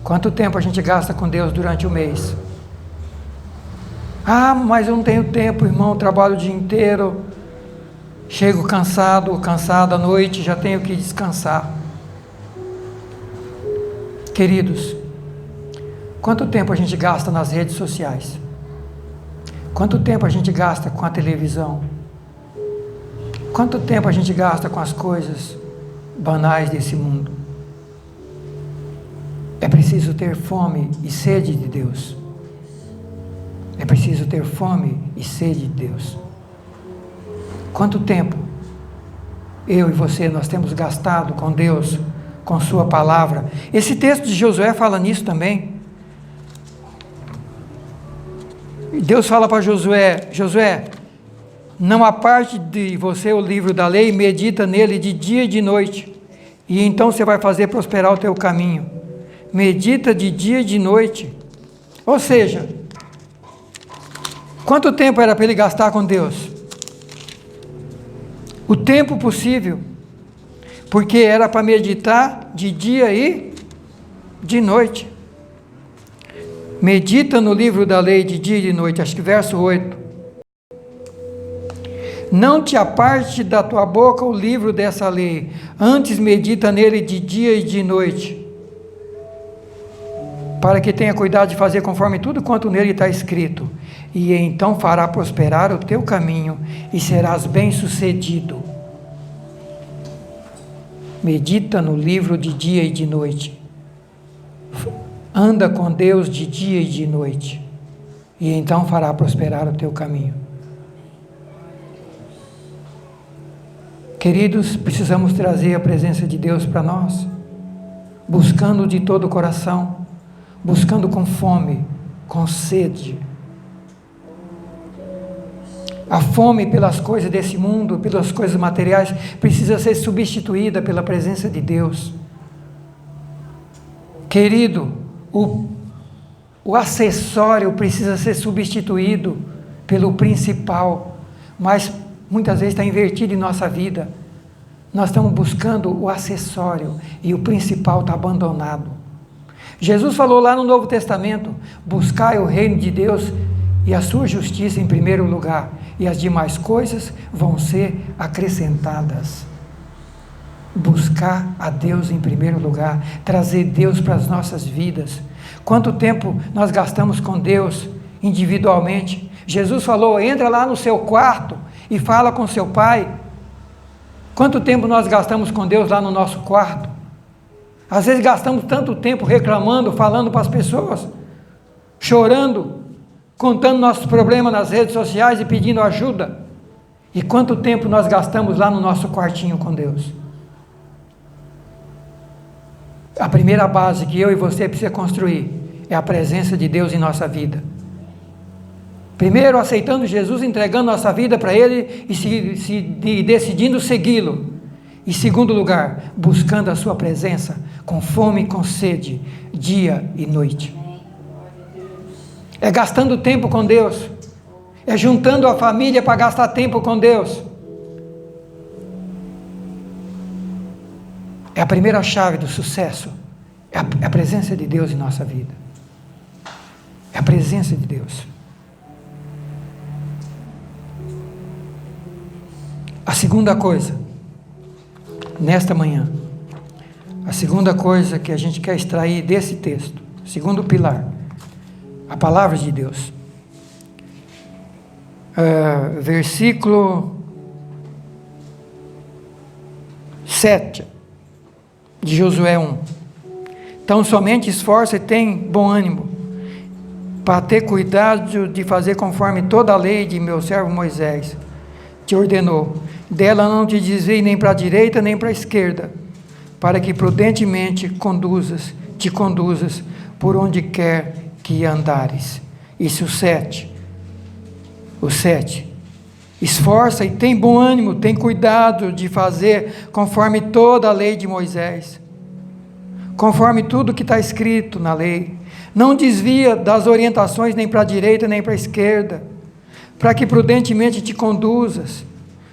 Quanto tempo a gente gasta com Deus durante o mês? Mas eu não tenho tempo, irmão, trabalho o dia inteiro, chego cansado à noite, já tenho que descansar. Queridos, quanto tempo a gente gasta nas redes sociais? Quanto tempo a gente gasta com a televisão? Quanto tempo a gente gasta com as coisas banais desse mundo? É preciso ter fome e sede de Deus. É preciso ter fome e sede de Deus. Quanto tempo eu e você nós temos gastado com Deus, com sua palavra? Esse texto de Josué fala nisso também. Deus fala para Josué: Josué, não aparte de você o livro da lei, medita nele de dia e de noite, e então você vai fazer prosperar o teu caminho. Medita de dia e de noite. Ou seja, quanto tempo era para ele gastar com Deus? O tempo possível, porque era para meditar de dia e de noite. Medita no livro da lei de dia e de noite, acho que verso 8. Não te aparte da tua boca o livro dessa lei, antes medita nele de dia e de noite, para que tenha cuidado de fazer conforme tudo quanto nele está escrito, e então fará prosperar o teu caminho, e serás bem-sucedido. Medita no livro de dia e de noite. Anda com Deus de dia e de noite, e então fará prosperar o teu caminho. Queridos, precisamos trazer a presença de Deus para nós, buscando de todo o coração, buscando com fome, com sede. A fome pelas coisas desse mundo, pelas coisas materiais, precisa ser substituída pela presença de Deus. Querido, o acessório precisa ser substituído pelo principal, mas muitas vezes está invertido em nossa vida. Nós estamos buscando o acessório e o principal está abandonado. Jesus falou lá no Novo Testamento: buscai o reino de Deus e a sua justiça em primeiro lugar, e as demais coisas vão ser acrescentadas. Buscar a Deus em primeiro lugar, trazer Deus para as nossas vidas. Quanto tempo nós gastamos com Deus individualmente? Jesus falou: entra lá no seu quarto e fala com seu pai. Quanto tempo nós gastamos com Deus lá no nosso quarto? Às vezes gastamos tanto tempo reclamando, falando para as pessoas, chorando, contando nossos problemas nas redes sociais e pedindo ajuda. E quanto tempo nós gastamos lá no nosso quartinho com Deus? A primeira base que eu e você precisa construir é a presença de Deus em nossa vida. Primeiro, aceitando Jesus, entregando nossa vida para Ele e decidindo segui-lo. Em segundo lugar, buscando a sua presença com fome e com sede, dia e noite. É gastando tempo com Deus. É juntando a família para gastar tempo com Deus. É a primeira chave do sucesso. É a presença de Deus em nossa vida. É a presença de Deus. A segunda coisa, nesta manhã, a segunda coisa que a gente quer extrair desse texto, segundo pilar, a palavra de Deus. Versículo 7 de Josué 1. Então somente esforça e tem bom ânimo, para ter cuidado de fazer conforme toda a lei de meu servo Moisés te ordenou. Dela não te desvie nem para a direita nem para a esquerda, para que prudentemente te conduzas por onde quer que andares. Isso, o 7. Esforça e tem bom ânimo, tem cuidado de fazer conforme toda a lei de Moisés, conforme tudo que está escrito na lei. Não desvia das orientações nem para a direita nem para a esquerda, para que prudentemente te conduzas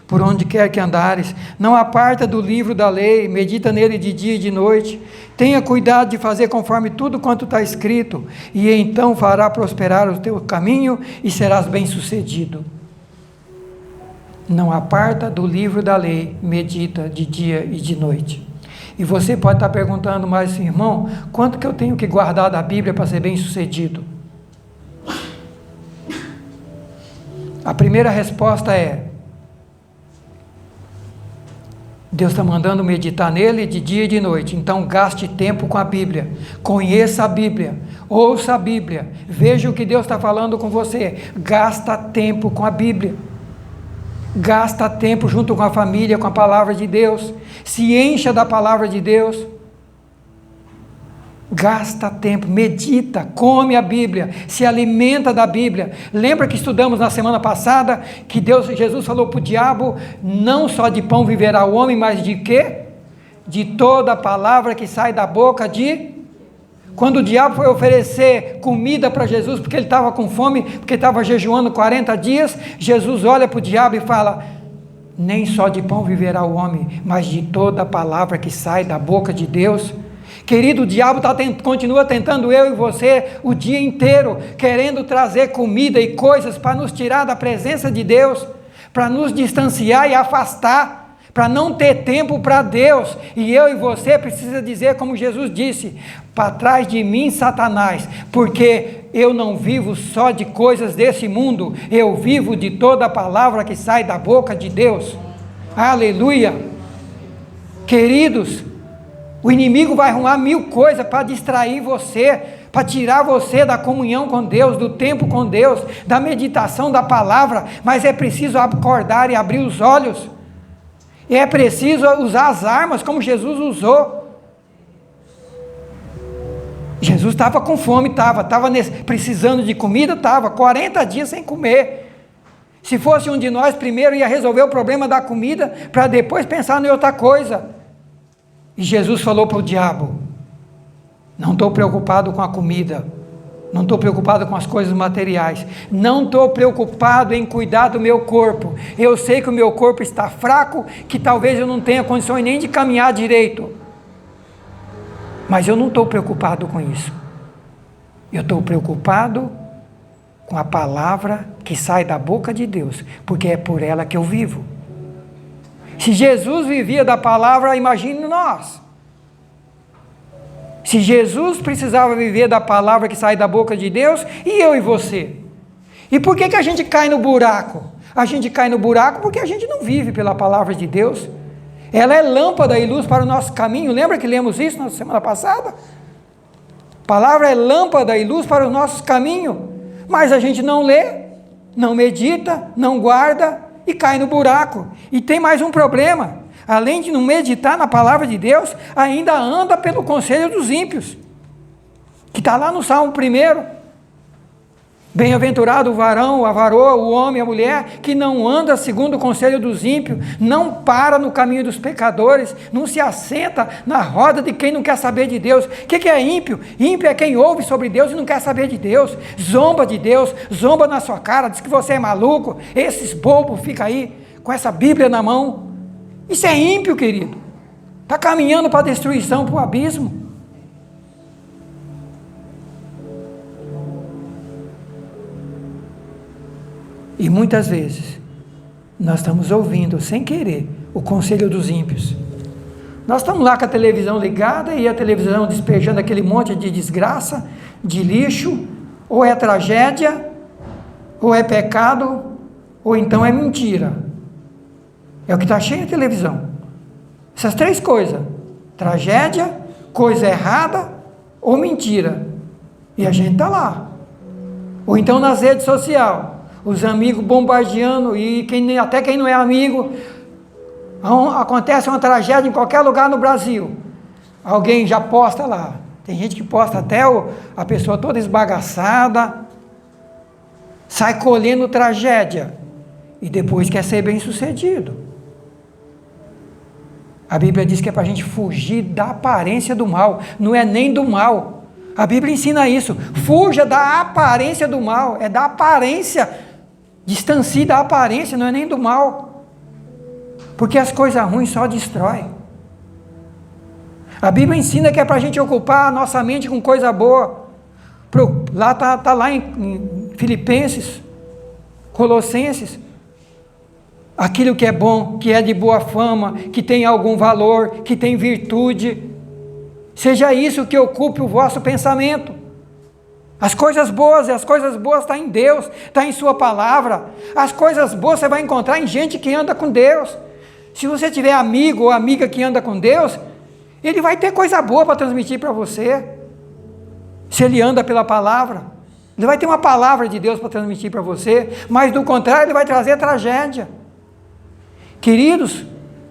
por onde quer que andares. Não aparta do livro da lei, medita nele de dia e de noite. Tenha cuidado de fazer conforme tudo quanto está escrito, e então fará prosperar o teu caminho e serás bem-sucedido. Não aparta do livro da lei, medita de dia e de noite. E você pode estar perguntando, mas irmão, quanto que eu tenho que guardar da Bíblia para ser bem-sucedido? A primeira resposta é: Deus está mandando meditar nele de dia e de noite. Então gaste tempo com a Bíblia. Conheça a Bíblia. Ouça a Bíblia. Veja o que Deus está falando com você. Gasta tempo com a Bíblia. Gasta tempo junto com a família, com a palavra de Deus. Se encha da palavra de Deus. Gasta tempo, medita, come a Bíblia, se alimenta da Bíblia. Lembra que estudamos na semana passada que Jesus falou para o diabo: não só de pão viverá o homem, mas de quê? De toda a palavra que sai da boca de... Quando o diabo foi oferecer comida para Jesus, porque ele estava com fome, porque estava jejuando 40 dias, Jesus olha para o diabo e fala: nem só de pão viverá o homem, mas de toda a palavra que sai da boca de Deus. Querido, o diabo continua tentando eu e você o dia inteiro, querendo trazer comida e coisas para nos tirar da presença de Deus, para nos distanciar e afastar, para não ter tempo para Deus. E eu e você precisa dizer como Jesus disse: para trás de mim, Satanás, porque eu não vivo só de coisas desse mundo, eu vivo de toda a palavra que sai da boca de Deus. Aleluia! Queridos, o inimigo vai arrumar 1000 coisas para distrair você, para tirar você da comunhão com Deus, do tempo com Deus, da meditação da palavra, mas é preciso acordar e abrir os olhos, e é preciso usar as armas como Jesus usou. Jesus estava com fome, estava precisando de comida, 40 dias sem comer. Se fosse um de nós, primeiro ia resolver o problema da comida, para depois pensar em outra coisa. E Jesus falou para o diabo: não estou preocupado com a comida, não estou preocupado com as coisas materiais, não estou preocupado em cuidar do meu corpo. Eu sei que o meu corpo está fraco, que talvez eu não tenha condições nem de caminhar direito, mas eu não estou preocupado com isso. Eu estou preocupado com a palavra que sai da boca de Deus, porque é por ela que eu vivo. Se Jesus vivia da palavra, imagine nós. Se Jesus precisava viver da palavra que sai da boca de Deus, e eu e você? E por que a gente cai no buraco? A gente cai no buraco porque a gente não vive pela palavra de Deus. Ela é lâmpada e luz para o nosso caminho. Lembra que lemos isso na semana passada? A palavra é lâmpada e luz para os nossos caminhos. Mas a gente não lê, não medita, não guarda, e cai no buraco. E tem mais um problema: além de não meditar na palavra de Deus, ainda anda pelo conselho dos ímpios, que está lá no Salmo 1. Bem-aventurado o varão, a varoa, o homem, a mulher, que não anda segundo o conselho dos ímpios, não para no caminho dos pecadores, não se assenta na roda de quem não quer saber de Deus. O que é ímpio? Ímpio é quem ouve sobre Deus e não quer saber de Deus, zomba de Deus, zomba na sua cara, diz que você é maluco. Esses bobos ficam aí com essa Bíblia na mão. Isso é ímpio, querido. Está caminhando para a destruição, para o abismo. E muitas vezes, nós estamos ouvindo, sem querer, o conselho dos ímpios. Nós estamos lá com a televisão ligada e a televisão despejando aquele monte de desgraça, de lixo, ou é tragédia, ou é pecado, ou então é mentira. É o que está cheio a televisão. Essas 3 coisas: tragédia, coisa errada ou mentira. E a gente está lá. Ou então nas redes sociais, os amigos bombardeando, e até quem não é amigo, acontece uma tragédia em qualquer lugar no Brasil, alguém já posta lá. Tem gente que posta até a pessoa toda esbagaçada, sai colhendo tragédia, e depois quer ser bem sucedido. A Bíblia diz que é para a gente fugir da aparência do mal, não é nem do mal. A Bíblia ensina isso: fuja da aparência do mal, é da aparência. Distancie da aparência, não é nem do mal, porque as coisas ruins só destroem. A Bíblia ensina que é para a gente ocupar a nossa mente com coisa boa. Lá está lá em Filipenses, Colossenses, aquilo que é bom, que é de boa fama, que tem algum valor, que tem virtude, seja isso que ocupe o vosso pensamento. As coisas boas estão em Deus, está em sua palavra. As coisas boas você vai encontrar em gente que anda com Deus. Se você tiver amigo ou amiga que anda com Deus, ele vai ter coisa boa para transmitir para você. Se ele anda pela palavra, ele vai ter uma palavra de Deus para transmitir para você, mas do contrário, ele vai trazer tragédia. Queridos,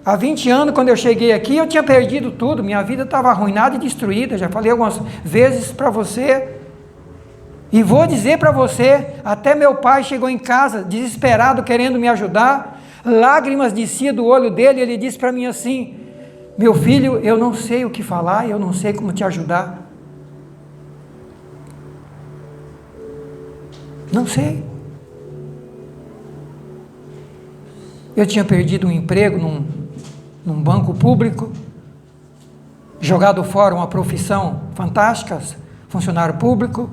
há 20 anos, quando eu cheguei aqui, eu tinha perdido tudo, minha vida estava arruinada e destruída, já falei algumas vezes para você, e vou dizer para você, até meu pai chegou em casa, desesperado, querendo me ajudar, lágrimas desciam do olho dele, e ele disse para mim assim: meu filho, eu não sei o que falar, eu não sei como te ajudar. Não sei. Eu tinha perdido um emprego num banco público, jogado fora uma profissão fantástica, funcionário público,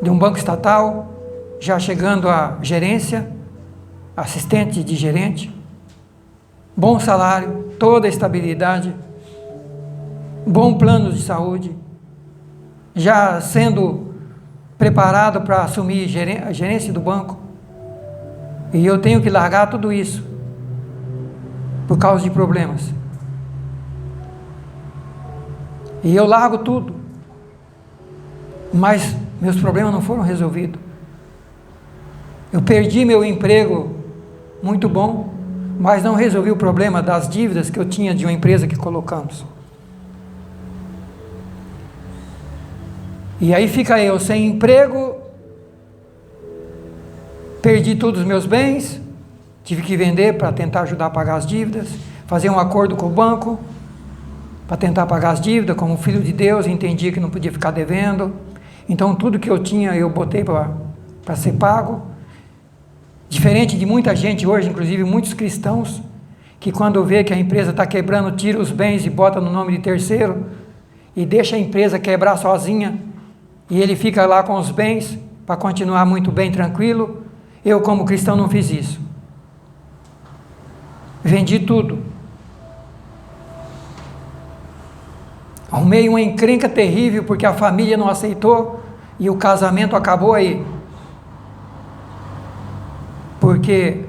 de um banco estatal, já chegando à gerência, assistente de gerente, bom salário, toda a estabilidade, bom plano de saúde, já sendo preparado para assumir a gerência do banco, e eu tenho que largar tudo isso por causa de problemas, e eu largo tudo, mas meus problemas não foram resolvidos. Eu perdi meu emprego muito bom, mas não resolvi o problema das dívidas que eu tinha de uma empresa que colocamos. E aí fica eu sem emprego, perdi todos os meus bens, tive que vender para tentar ajudar a pagar as dívidas, fazer um acordo com o banco para tentar pagar as dívidas. Como filho de Deus, entendi que não podia ficar devendo, então tudo que eu tinha eu botei para ser pago. Diferente de muita gente hoje, inclusive muitos cristãos, que quando vê que a empresa está quebrando, tira os bens e bota no nome de terceiro, e deixa a empresa quebrar sozinha, e ele fica lá com os bens, para continuar muito bem, tranquilo. Eu, como cristão, não fiz isso. Vendi tudo. Arrumei uma encrenca terrível, porque a família não aceitou, e o casamento acabou aí. Porque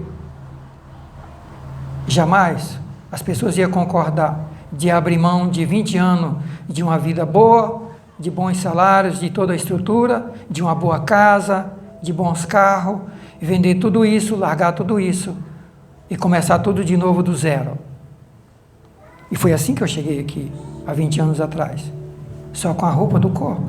jamais as pessoas iam concordar de abrir mão de 20 anos de uma vida boa, de bons salários, de toda a estrutura, de uma boa casa, de bons carros, vender tudo isso, largar tudo isso e começar tudo de novo do zero. E foi assim que eu cheguei aqui, há 20 anos atrás, só com a roupa do corpo.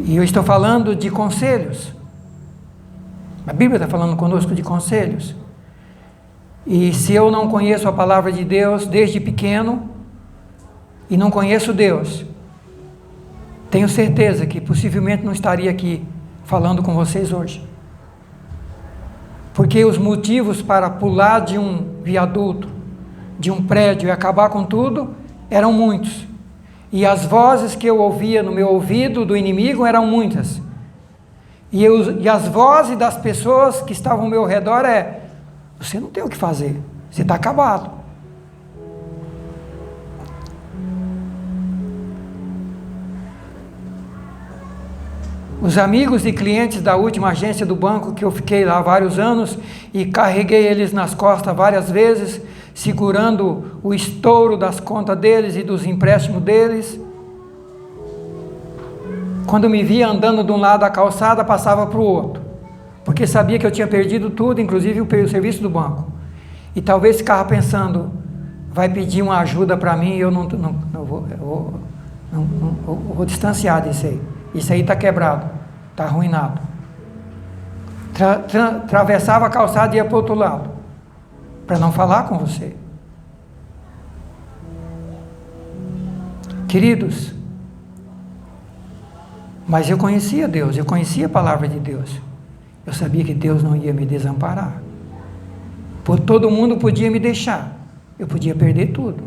E eu estou falando de conselhos. A Bíblia está falando conosco de conselhos. E se eu não conheço a palavra de Deus desde pequeno, e não conheço Deus, tenho certeza que possivelmente não estaria aqui falando com vocês hoje. Porque os motivos para pular de um viaduto, de um prédio e acabar com tudo, eram muitos. E as vozes que eu ouvia no meu ouvido do inimigo eram muitas. E as vozes das pessoas que estavam ao meu redor você não tem o que fazer, você está acabado. Os amigos e clientes da última agência do banco, que eu fiquei lá vários anos e carreguei eles nas costas várias vezes, segurando o estouro das contas deles e dos empréstimos deles. Quando me via andando de um lado da calçada, passava para o outro, porque sabia que eu tinha perdido tudo, inclusive o serviço do banco. E talvez ficava pensando, vai pedir uma ajuda para mim e eu não vou distanciar disso aí. Isso aí está quebrado, está arruinado. Atravessava a calçada e ia para o outro lado, para não falar com você. Queridos, mas eu conhecia Deus, eu conhecia a palavra de Deus. Eu sabia que Deus não ia me desamparar. Todo mundo podia me deixar, eu podia perder tudo,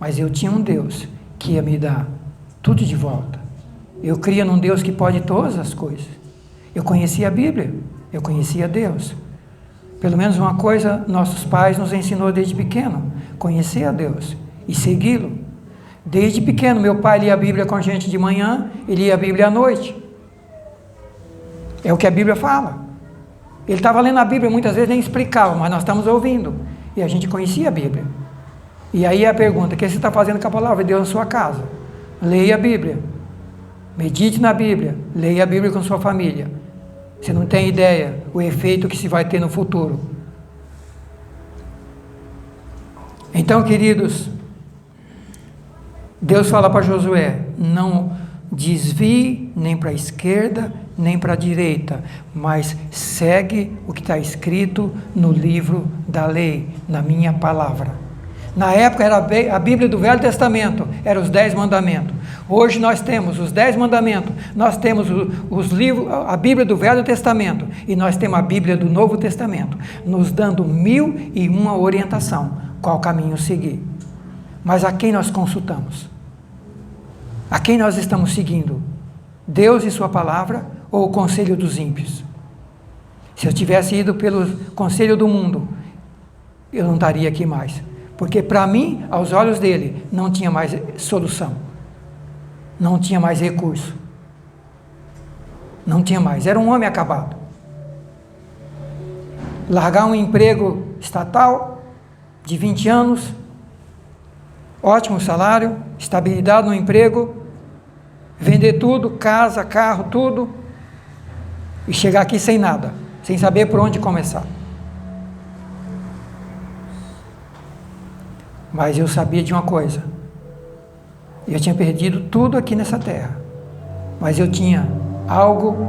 mas eu tinha um Deus que ia me dar tudo de volta. Eu cria num Deus que pode todas as coisas. Eu conhecia a Bíblia, eu conhecia Deus. Pelo menos uma coisa nossos pais nos ensinou desde pequeno: conhecer a Deus e segui-lo. Desde pequeno, meu pai lia a Bíblia com a gente de manhã, ele lia a Bíblia à noite. É o que a Bíblia fala. Ele estava lendo a Bíblia, muitas vezes nem explicava, mas nós estamos ouvindo. E a gente conhecia a Bíblia. E aí a pergunta: o que você está fazendo com a palavra de Deus na sua casa? Leia a Bíblia. Medite na Bíblia. Leia a Bíblia com sua família. Você não tem ideia o efeito que se vai ter no futuro. Então, queridos, Deus fala para Josué: não desvie nem para a esquerda, nem para a direita, mas segue o que está escrito no livro da lei, na minha palavra. Na época era a Bíblia do Velho Testamento, eram os 10 mandamentos. Hoje nós temos os 10 mandamentos, nós temos os livros, a Bíblia do Velho Testamento, e nós temos a Bíblia do Novo Testamento, nos dando 1001 orientação, qual caminho seguir. Mas a quem nós consultamos? A quem nós estamos seguindo? Deus e sua palavra ou o conselho dos ímpios? Se eu tivesse ido pelo conselho do mundo, eu não estaria aqui mais. Porque para mim, aos olhos dele, não tinha mais solução. Não tinha mais recurso. Não tinha mais. Era um homem acabado. Largar um emprego estatal de 20 anos, ótimo salário, estabilidade no emprego, vender tudo, casa, carro, tudo, e chegar aqui sem nada, sem saber por onde começar. Mas eu sabia de uma coisa: eu tinha perdido tudo aqui nessa terra, mas eu tinha algo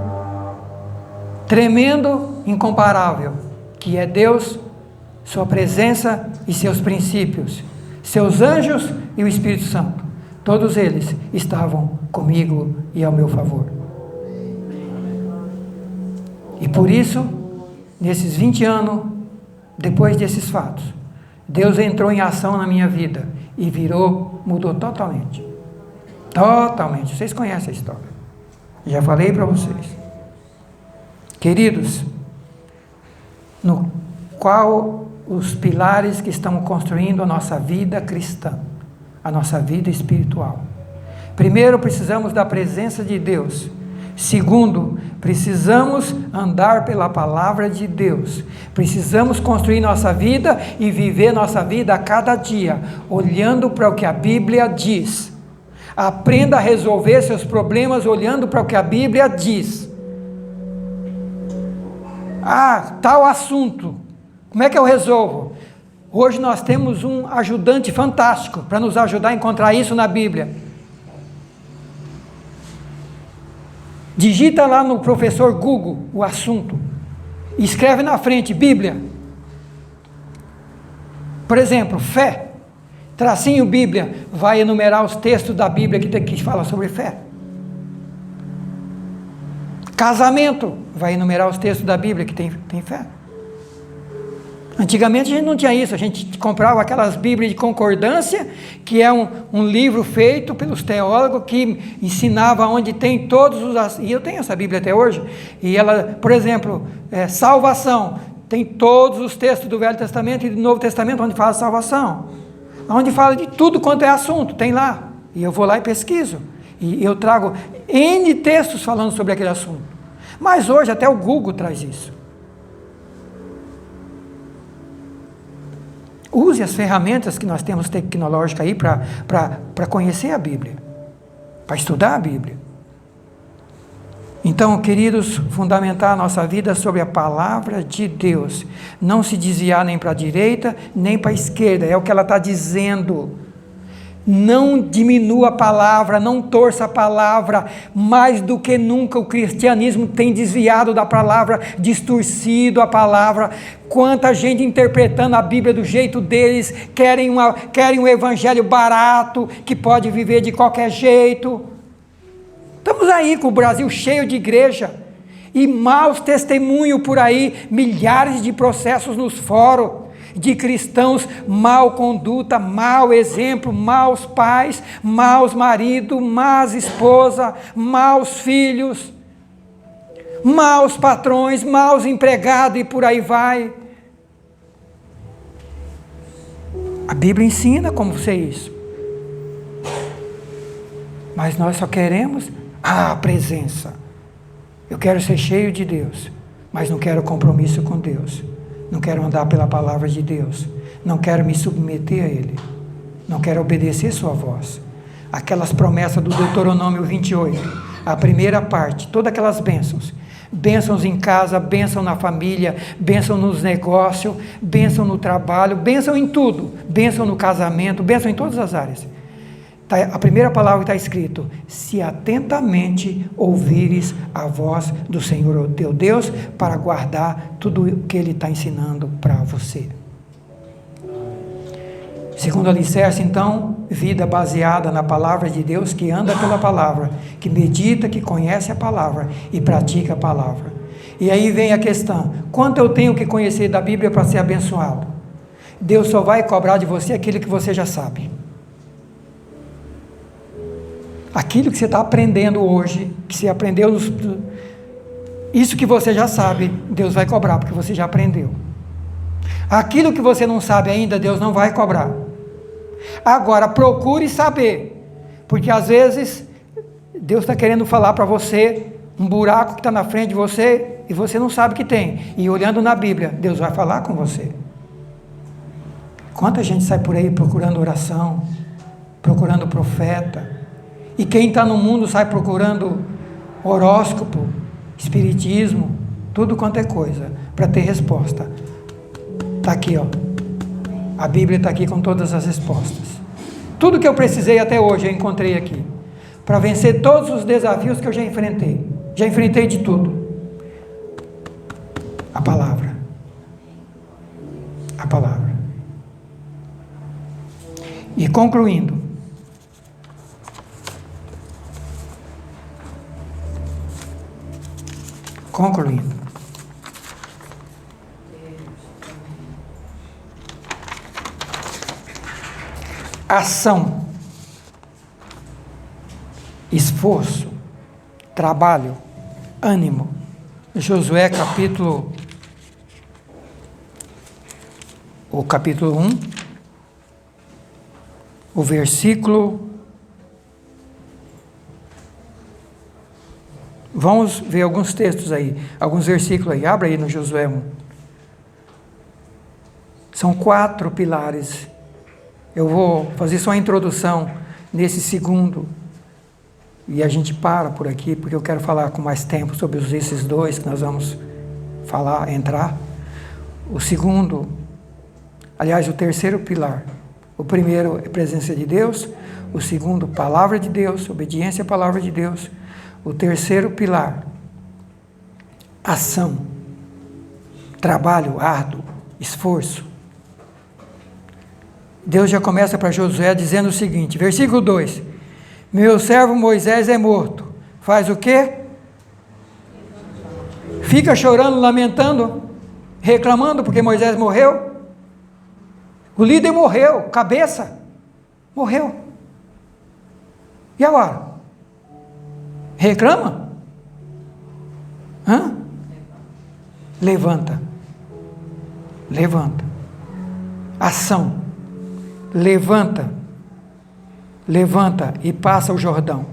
tremendo, incomparável, que é Deus, sua presença e seus princípios, seus anjos e o Espírito Santo. Todos eles estavam comigo e ao meu favor. E por isso, nesses 20 anos, depois desses fatos, Deus entrou em ação na minha vida e mudou totalmente. Totalmente. Vocês conhecem a história. Já falei para vocês. Queridos, no qual os pilares que estão construindo a nossa vida cristã, a nossa vida espiritual? Primeiro, precisamos da presença de Deus. Segundo, precisamos andar pela palavra de Deus. Precisamos construir nossa vida e viver nossa vida a cada dia, olhando para o que a Bíblia diz. Aprenda a resolver seus problemas olhando para o que a Bíblia diz. Tal assunto, como é que eu resolvo? Hoje nós temos um ajudante fantástico para nos ajudar a encontrar isso na Bíblia. Digita lá no professor Google o assunto, escreve na frente Bíblia. Por exemplo, fé, tracinho Bíblia, vai enumerar os textos da Bíblia que fala sobre fé. Casamento, vai enumerar os textos da Bíblia que tem fé. Antigamente a gente não tinha isso, a gente comprava aquelas Bíblias de concordância, que é um livro feito pelos teólogos que ensinava onde tem todos os... E eu tenho essa Bíblia até hoje, e ela, por exemplo, salvação, tem todos os textos do Velho Testamento e do Novo Testamento onde fala salvação, onde fala de tudo quanto é assunto, tem lá, e eu vou lá e pesquiso, e eu trago N textos falando sobre aquele assunto. Mas hoje até o Google traz isso. Use as ferramentas que nós temos tecnológicas aí para conhecer a Bíblia, para estudar a Bíblia. Então, queridos, fundamentar a nossa vida sobre a palavra de Deus. Não se desviar nem para a direita, nem para a esquerda, é o que ela está dizendo. Não diminua a palavra, não torça a palavra. Mais do que nunca o cristianismo tem desviado da palavra, distorcido a palavra. Quanta gente interpretando a Bíblia do jeito deles, querem um evangelho barato, que pode viver de qualquer jeito. Estamos aí com o Brasil cheio de igreja, e maus testemunhos por aí, milhares de processos nos fóruns, de cristãos, mal conduta, mau exemplo, maus pais, maus maridos, más esposas, maus filhos, maus patrões, maus empregados e por aí vai. A Bíblia ensina como ser isso. Mas nós só queremos a presença. Eu quero ser cheio de Deus. mas não quero compromisso com Deus, não quero andar pela palavra de Deus, não quero me submeter a Ele, não quero obedecer sua voz. Aquelas promessas do Deuteronômio 28, a primeira parte, todas aquelas bênçãos, bênçãos em casa, bênção na família, bênção nos negócios, bênção no trabalho, bênção em tudo, bênção no casamento, bênção em todas as áreas. A primeira palavra está escrito: se atentamente ouvires a voz do Senhor teu Deus, para guardar tudo o que Ele está ensinando para você. Segundo alicerce, então, vida baseada na palavra de Deus, que anda pela palavra, que medita, que conhece a palavra e pratica a palavra. E aí vem a questão: quanto eu tenho que conhecer da Bíblia para ser abençoado? Deus só vai cobrar de você aquilo que você já sabe. Aquilo que você está aprendendo hoje, que você aprendeu, isso que você já sabe, Deus vai cobrar, porque você já aprendeu. Aquilo que você não sabe ainda, Deus não vai cobrar. Agora, procure saber, porque às vezes, Deus está querendo falar para você, um buraco que está na frente de você, e você não sabe que tem, e olhando na Bíblia, Deus vai falar com você. Quanta gente sai por aí procurando oração, procurando profeta, e quem está no mundo sai procurando horóscopo, espiritismo, tudo quanto é coisa, para ter resposta. Está aqui, ó. A Bíblia está aqui com todas as respostas. Tudo que eu precisei até hoje eu encontrei aqui, para vencer todos os desafios que eu já enfrentei. Já enfrentei de tudo. A palavra. A palavra. E concluindo, ação, esforço, trabalho, ânimo. Josué capítulo 1, o versículo, vamos ver alguns textos aí, alguns versículos aí, abra aí no Josué 1. São 4 pilares. Eu vou fazer só a introdução nesse segundo, e a gente para por aqui, porque eu quero falar com mais tempo sobre esses 2 que nós vamos entrar. O segundo, aliás, o terceiro pilar. O primeiro é presença de Deus, o segundo, palavra de Deus, obediência à palavra de Deus. O terceiro pilar, ação, trabalho árduo, esforço. Deus já começa para Josué dizendo o seguinte, versículo 2, meu servo Moisés é morto, faz o quê? Fica chorando, lamentando, reclamando porque Moisés morreu. O líder morreu, cabeça, morreu. E agora? Reclama? Levanta. Ação. Levanta e passa o Jordão,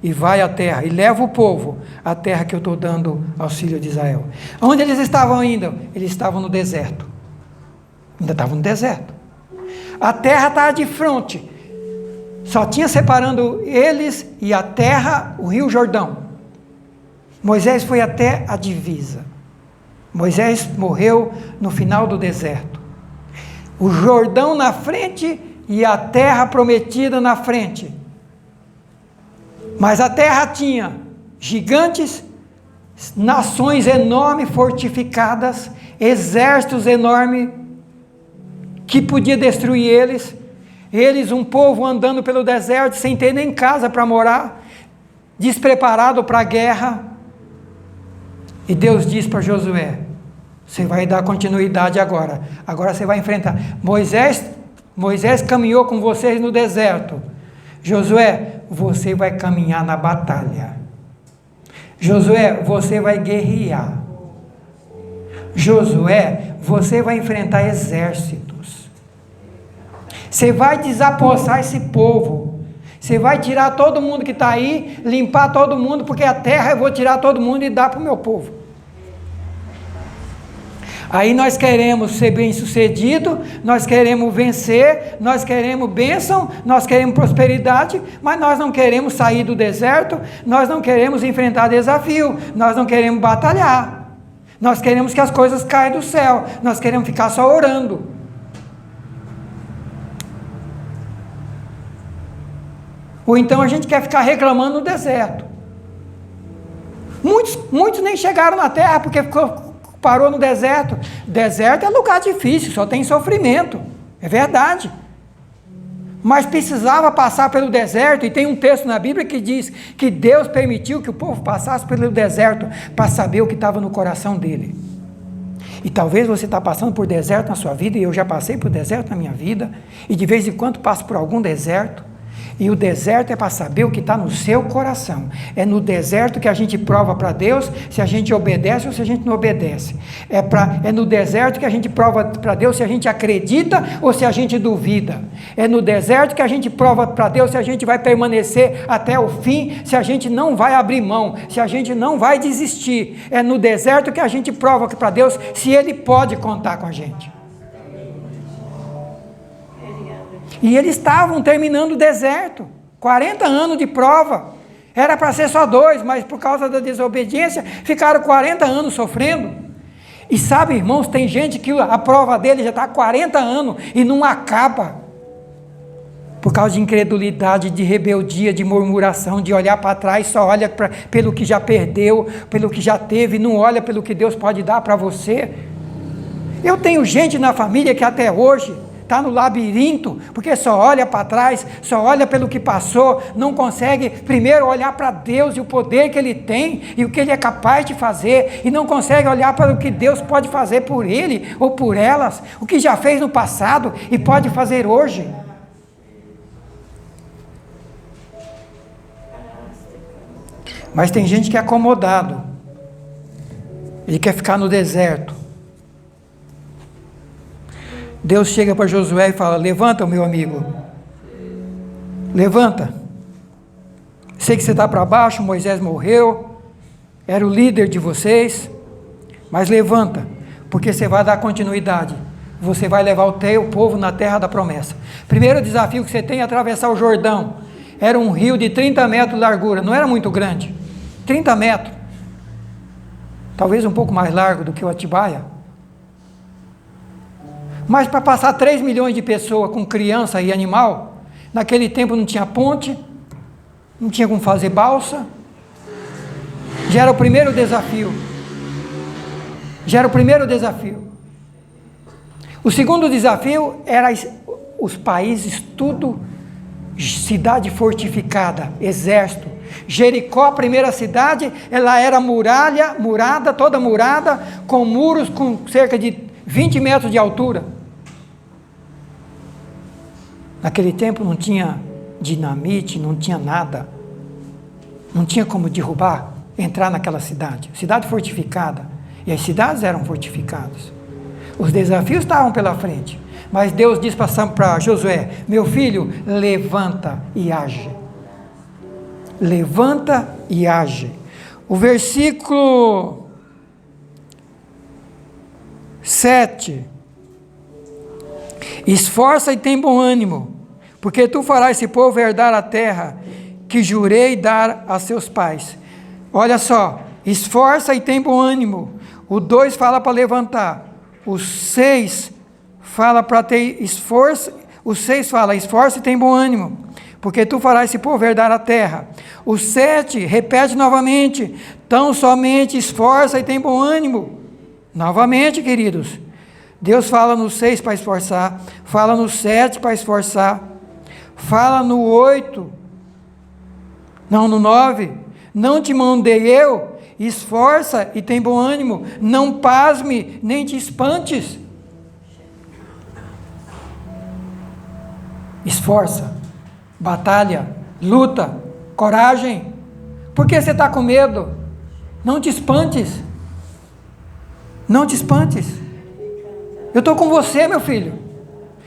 e vai à terra, e leva o povo à terra que eu estou dando aos filhos de Israel. Onde eles estavam ainda? Eles estavam no deserto, ainda estavam no deserto. A terra estava de frente, só tinha separando eles e a terra, o rio Jordão. Moisés foi até a divisa. Moisés morreu no final do deserto. O Jordão na frente e a terra prometida na frente. Mas a terra tinha gigantes, nações enormes, fortificadas, exércitos enormes, que podia destruir eles. Eles, um povo andando pelo deserto, sem ter nem casa para morar, despreparado para a guerra. E Deus diz para Josué, você vai dar continuidade agora. Agora você vai enfrentar. Moisés caminhou com vocês no deserto. Josué, você vai caminhar na batalha. Josué, você vai guerrear. Josué, você vai enfrentar exércitos. Você vai desapossar esse povo. Você vai tirar todo mundo que está aí, limpar todo mundo, porque a terra eu vou tirar todo mundo e dar para o meu povo. Aí nós queremos ser bem-sucedido, nós queremos vencer, nós queremos bênção, nós queremos prosperidade, mas nós não queremos sair do deserto, nós não queremos enfrentar desafio, nós não queremos batalhar. Nós queremos que as coisas caiam do céu, nós queremos ficar só orando. Ou então a gente quer ficar reclamando no deserto. Muitos nem chegaram na terra porque parou no deserto. Deserto é lugar difícil, só tem sofrimento, é verdade. Mas precisava passar pelo deserto, e tem um texto na Bíblia que diz que Deus permitiu que o povo passasse pelo deserto para saber o que estava no coração dele. E talvez você está passando por deserto na sua vida, e eu já passei por deserto na minha vida, e de vez em quando passo por algum deserto. E o deserto é para saber o que está no seu coração. É no deserto que a gente prova para Deus se a gente obedece ou se a gente não obedece. É no deserto que a gente prova para Deus se a gente acredita ou se a gente duvida. É no deserto que a gente prova para Deus se a gente vai permanecer até o fim, se a gente não vai abrir mão, se a gente não vai desistir. É no deserto que a gente prova para Deus se Ele pode contar com a gente. E eles estavam terminando o deserto, 40 anos de prova, era para ser só 2, mas por causa da desobediência, ficaram 40 anos sofrendo. E sabe, irmãos, tem gente que a prova dele já está há 40 anos e não acaba, por causa de incredulidade, de rebeldia, de murmuração, de olhar para trás, só olha pelo que já perdeu, pelo que já teve, não olha pelo que Deus pode dar para você. Eu tenho gente na família que até hoje está no labirinto, porque só olha para trás, só olha pelo que passou, não consegue primeiro olhar para Deus e o poder que Ele tem, e o que Ele é capaz de fazer, e não consegue olhar para o que Deus pode fazer por ele, ou por elas, o que já fez no passado, e pode fazer hoje. Mas tem gente que é acomodado, ele quer ficar no deserto. Deus chega para Josué e fala: levanta, meu amigo, levanta, sei que você está para baixo, Moisés morreu, era o líder de vocês, mas levanta, porque você vai dar continuidade, você vai levar o teu povo na terra da promessa. Primeiro desafio que você tem é atravessar o Jordão. Era um rio de 30 metros de largura, não era muito grande, 30 metros, talvez um pouco mais largo do que o Atibaia. Mas para passar 3 milhões de pessoas com criança e animal, naquele tempo não tinha ponte, não tinha como fazer balsa. Já era o primeiro desafio. O segundo desafio era os países tudo, cidade fortificada, exército. Jericó, a primeira cidade, ela era murada, toda murada, com muros com cerca de 20 metros de altura. Naquele tempo não tinha dinamite, não tinha nada. Não tinha como derrubar, entrar naquela cidade. Cidade fortificada. E as cidades eram fortificadas. Os desafios estavam pela frente. Mas Deus diz para Josué: meu filho, levanta e age. Levanta e age. O versículo 7. Esforça e tem bom ânimo, porque tu farás esse povo herdar a terra que jurei dar a seus pais. Olha só, esforça e tem bom ânimo. O 2 fala para levantar. O 6 fala para ter esforço. O 6 fala, esforça e tem bom ânimo, porque tu farás esse povo herdar a terra. O 7 repete novamente, tão somente esforça e tem bom ânimo. Novamente, queridos, Deus fala no 6 para esforçar, fala no 7 para esforçar, fala no 8, não, no 9, não te mandei eu, esforça e tem bom ânimo, não pasme, nem te espantes. Esforça, batalha, luta, coragem. Por que você está com medo? Não te espantes. Não te espantes. Eu estou com você, meu filho.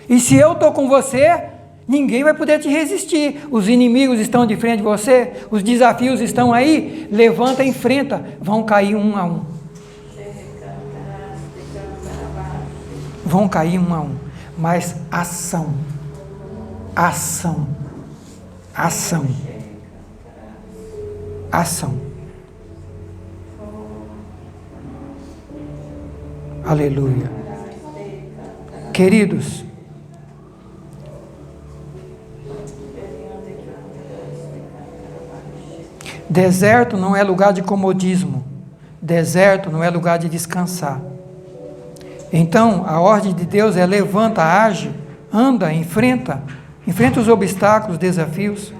E se eu estou com você, ninguém vai poder te resistir. Os inimigos estão de frente de você, os desafios estão aí. Levanta e enfrenta, vão cair um a um. vão cair um a um, mas ação, ação, ação, ação. Aleluia. Queridos, deserto não é lugar de comodismo. Deserto não é lugar de descansar. Então, a ordem de Deus é: levanta, age, anda, enfrenta os obstáculos, desafios.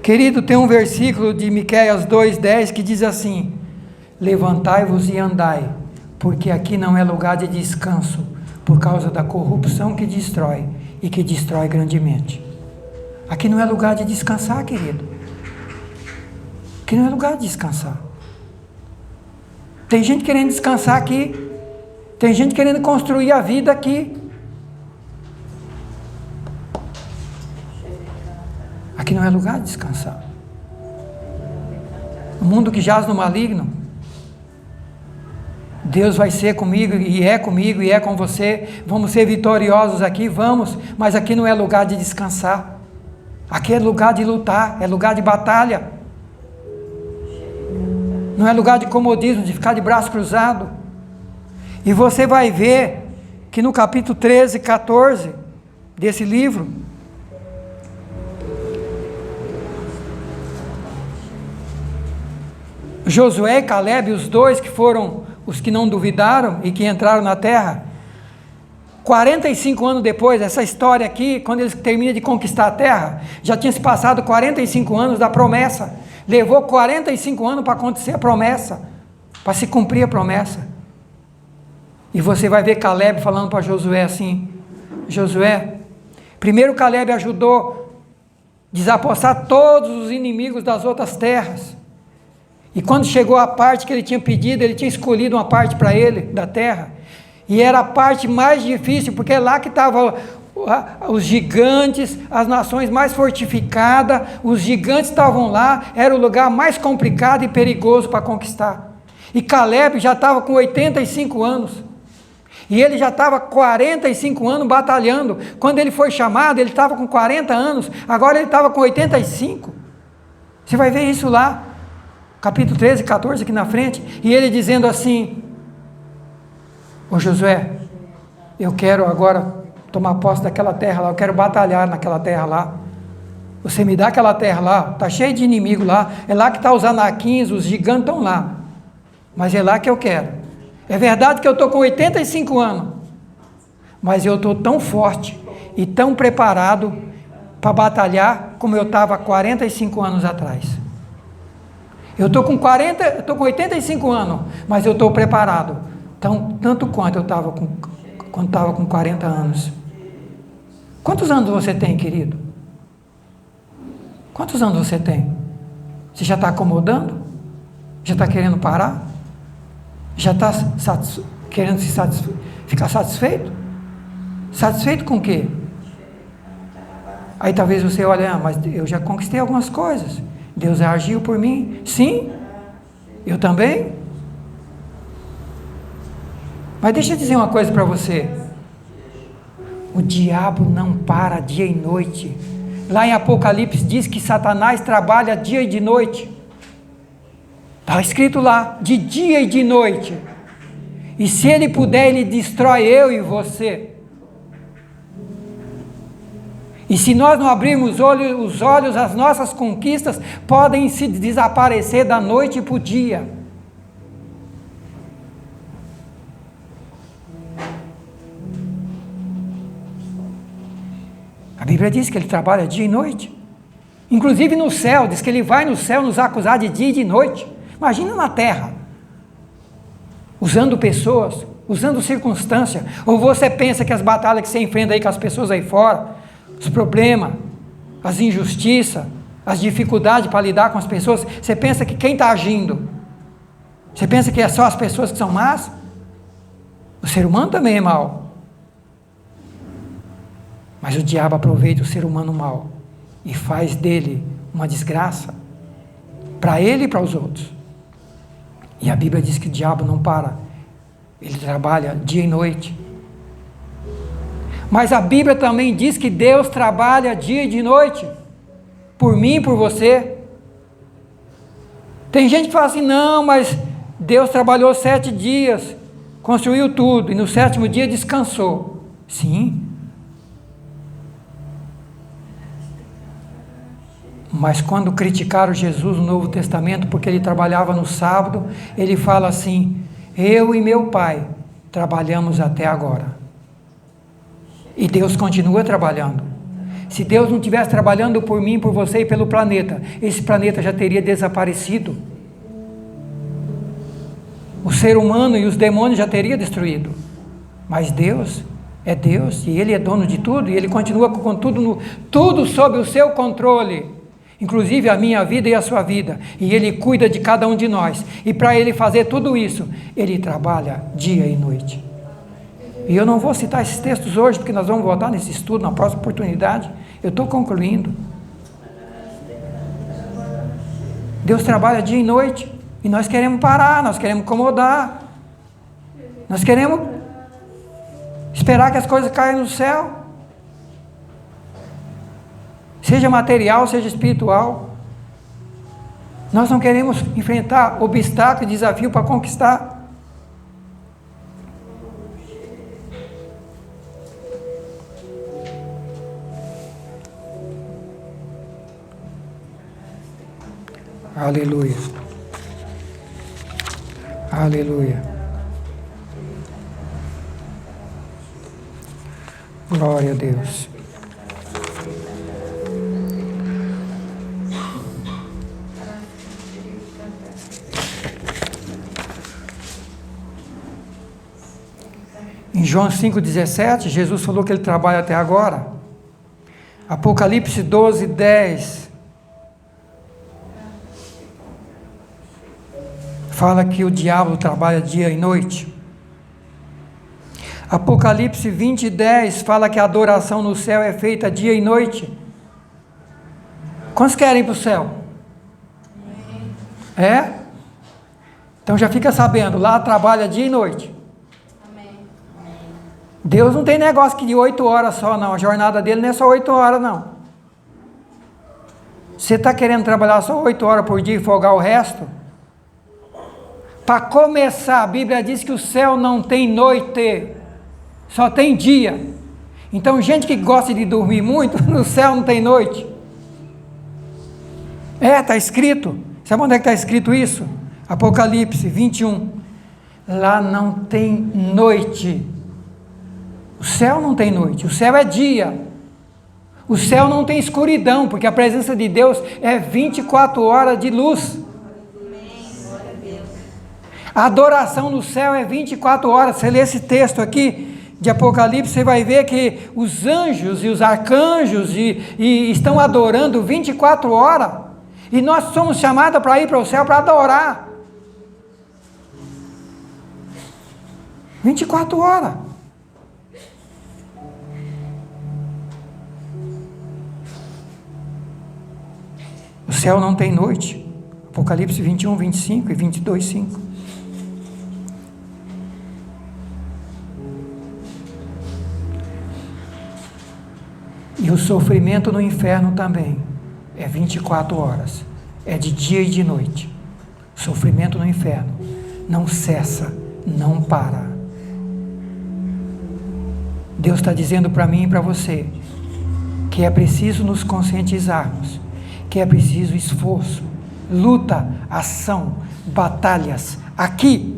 Querido, tem um versículo de Miqueias 2:10 que diz assim: levantai-vos e andai, porque aqui não é lugar de descanso, por causa da corrupção que destrói, e que destrói grandemente. Aqui não é lugar de descansar, querido. Aqui não é lugar de descansar. Tem gente querendo descansar aqui. Tem gente querendo construir a vida aqui. Aqui não é lugar de descansar. O mundo que jaz no maligno, Deus vai ser comigo e é com você. Vamos ser vitoriosos aqui, vamos, mas aqui não é lugar de descansar. Aqui é lugar de lutar, é lugar de batalha. Não é lugar de comodismo, de ficar de braço cruzado. E você vai ver que no capítulo 13, 14 desse livro, Josué e Calebe, os dois que foram os que não duvidaram e que entraram na terra, 45 anos depois, essa história aqui, quando eles terminam de conquistar a terra, já tinha se passado 45 anos da promessa. Levou 45 anos para acontecer a promessa, para se cumprir a promessa. E você vai ver Calebe falando para Josué assim: Josué, primeiro Calebe ajudou a desapossar todos os inimigos das outras terras. E quando chegou a parte que ele tinha pedido, ele tinha escolhido uma parte para ele, da terra. E era a parte mais difícil, porque é lá que estavam os gigantes, as nações mais fortificadas, os gigantes estavam lá, era o lugar mais complicado e perigoso para conquistar. E Calebe já estava com 85 anos. E ele já estava 45 anos batalhando. Quando ele foi chamado, ele estava com 40 anos, agora ele estava com 85. Você vai ver isso lá, capítulo 13, 14 aqui na frente, e ele dizendo assim: ô Josué, eu quero agora tomar posse daquela terra lá, eu quero batalhar naquela terra lá. Você me dá aquela terra lá, está cheio de inimigo lá, é lá que estão os anaquins, os gigantes estão lá, mas é lá que eu quero. É verdade que eu estou com 85 anos, mas eu estou tão forte e tão preparado para batalhar como eu estava 45 anos atrás. Eu estou com 85 anos, mas eu estou preparado, tanto quanto eu estava quando estava com 40 anos. Quantos anos você tem, querido? Quantos anos você tem? Você já está acomodando? Já está querendo parar? Já está querendo ficar satisfeito? Satisfeito com o quê? Aí talvez você olhe: mas eu já conquistei algumas coisas. Deus agiu por mim. Sim, eu também. Mas deixa eu dizer uma coisa para você. O diabo não para dia e noite. Lá em Apocalipse diz que Satanás trabalha dia e de noite. Está escrito lá, de dia e de noite. E se ele puder, ele destrói eu e você. E se nós não abrirmos os olhos, as nossas conquistas podem se desaparecer da noite para o dia. A Bíblia diz que ele trabalha dia e noite. Inclusive no céu, diz que ele vai no céu nos acusar de dia e de noite. Imagina na terra, usando pessoas, usando circunstâncias. Ou você pensa que as batalhas que você enfrenta aí com as pessoas aí fora, os problemas, as injustiças, as dificuldades para lidar com as pessoas, você pensa que quem está agindo? Você pensa que é só as pessoas que são más? O ser humano também é mau. Mas o diabo aproveita o ser humano mau e faz dele uma desgraça para ele e para os outros. E a Bíblia diz que o diabo não para Ele trabalha dia e noite. Mas a Bíblia também diz que Deus trabalha dia e de noite, por mim e por você. Tem gente que fala assim, não, mas Deus trabalhou 7 dias, construiu tudo, e no 7º dia descansou. Sim. Mas quando criticaram Jesus no Novo Testamento, porque ele trabalhava no sábado, ele fala assim, eu e meu pai trabalhamos até agora. E Deus continua trabalhando. Se Deus não estivesse trabalhando por mim, por você e pelo planeta, esse planeta já teria desaparecido. O ser humano e os demônios já teriam destruído. Mas Deus é Deus, e Ele é dono de tudo, e Ele continua com tudo sob o seu controle, inclusive a minha vida e a sua vida, e Ele cuida de cada um de nós, e para Ele fazer tudo isso, Ele trabalha dia e noite. E eu não vou citar esses textos hoje, porque nós vamos voltar nesse estudo na próxima oportunidade. Eu estou concluindo. Deus trabalha dia e noite, e nós queremos parar, nós queremos incomodar, nós queremos esperar que as coisas caiam do céu, seja material, seja espiritual. Nós não queremos enfrentar obstáculo e desafio para conquistar. Aleluia. Aleluia. Glória a Deus. Em João 5,17, Jesus falou que ele trabalha até agora. Apocalipse 12:10 fala que o diabo trabalha dia e noite. Apocalipse 20:10 fala que a adoração no céu é feita dia e noite. Quantos querem ir para o céu? É? Então já fica sabendo, lá trabalha dia e noite. Deus não tem negócio que de 8 horas só não, a jornada dele não é só 8 horas não. Você está querendo trabalhar só 8 horas por dia e folgar o resto? Para começar, a Bíblia diz que o céu não tem noite, só tem dia. Então, gente que gosta de dormir muito, no céu não tem noite. Está escrito. Sabe onde é que está escrito isso? Apocalipse 21. Lá não tem noite. O céu não tem noite, o céu é dia. O céu não tem escuridão, porque a presença de Deus é 24 horas de luz. A adoração no céu é 24 horas. Você lê esse texto aqui de Apocalipse, você vai ver que os anjos e os arcanjos estão adorando 24 horas. E nós somos chamados para ir para o céu para adorar. 24 horas. O céu não tem noite. Apocalipse 21, 25 e 22, 5. E o sofrimento no inferno também é 24 horas. É de dia e de noite. O sofrimento no inferno não cessa, não para. Deus está dizendo para mim e para você que é preciso nos conscientizarmos, que é preciso esforço, luta, ação, batalhas, aqui.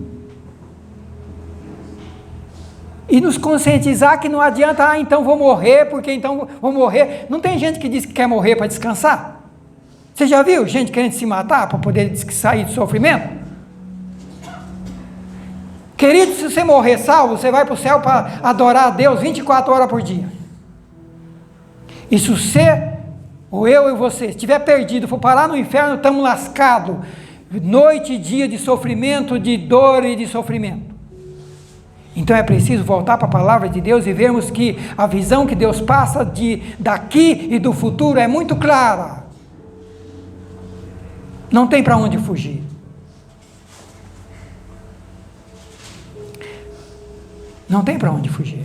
E nos conscientizar que não adianta, então vou morrer, porque então vou morrer. Não tem gente que diz que quer morrer para descansar? Você já viu gente querendo se matar para poder sair do sofrimento? Querido, se você morrer salvo, você vai para o céu para adorar a Deus 24 horas por dia. E se você, ou eu e você, estiver perdido, for parar no inferno, estamos lascados. Noite e dia de sofrimento, de dor e de sofrimento. Então é preciso voltar para a palavra de Deus e vermos que a visão que Deus passa daqui e do futuro é muito clara. Não tem para onde fugir. Não tem para onde fugir.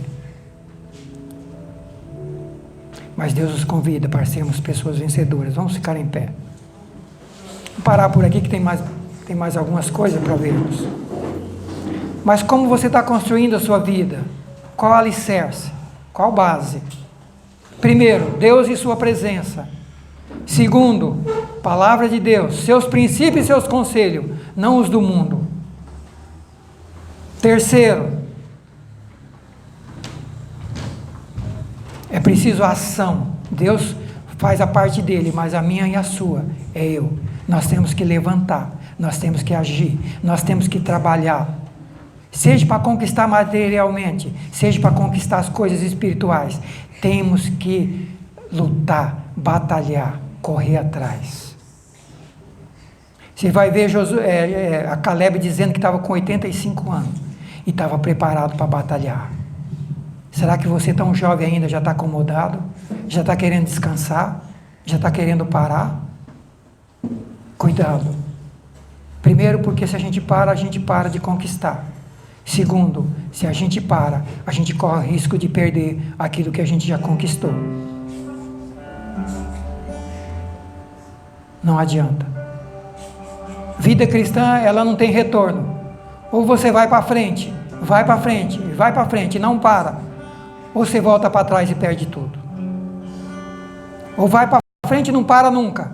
Mas Deus nos convida para sermos pessoas vencedoras. Vamos ficar em pé. Vou parar por aqui que tem mais algumas coisas para vermos. Mas como você está construindo a sua vida? Qual alicerce? Qual base? Primeiro, Deus e sua presença. Segundo, palavra de Deus, seus princípios e seus conselhos, não os do mundo. Terceiro, é preciso ação. Deus faz a parte dele, mas a minha e a sua é eu. Nós temos que levantar, nós temos que agir, nós temos que trabalhar. Seja para conquistar materialmente, seja para conquistar as coisas espirituais. Temos que lutar, batalhar, correr atrás. Você vai ver a Caleb dizendo que estava com 85 anos e estava preparado para batalhar. Será que você tão jovem ainda já está acomodado? Já está querendo descansar? Já está querendo parar? Cuidado. Primeiro, porque se a gente para de conquistar. Segundo, se a gente corre o risco de perder aquilo que a gente já conquistou. Não adianta. Vida cristã, ela não tem retorno. Ou você vai para frente, e não para. Ou você volta para trás e perde tudo. Ou vai para frente e não para nunca.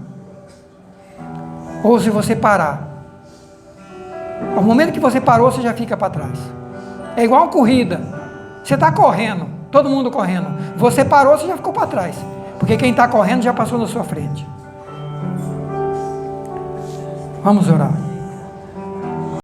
Ou se você parar, ao momento que você parou, você já fica para trás. É igual uma corrida. Você está correndo, todo mundo correndo. Você parou, você já ficou para trás. Porque quem está correndo já passou na sua frente. Vamos orar.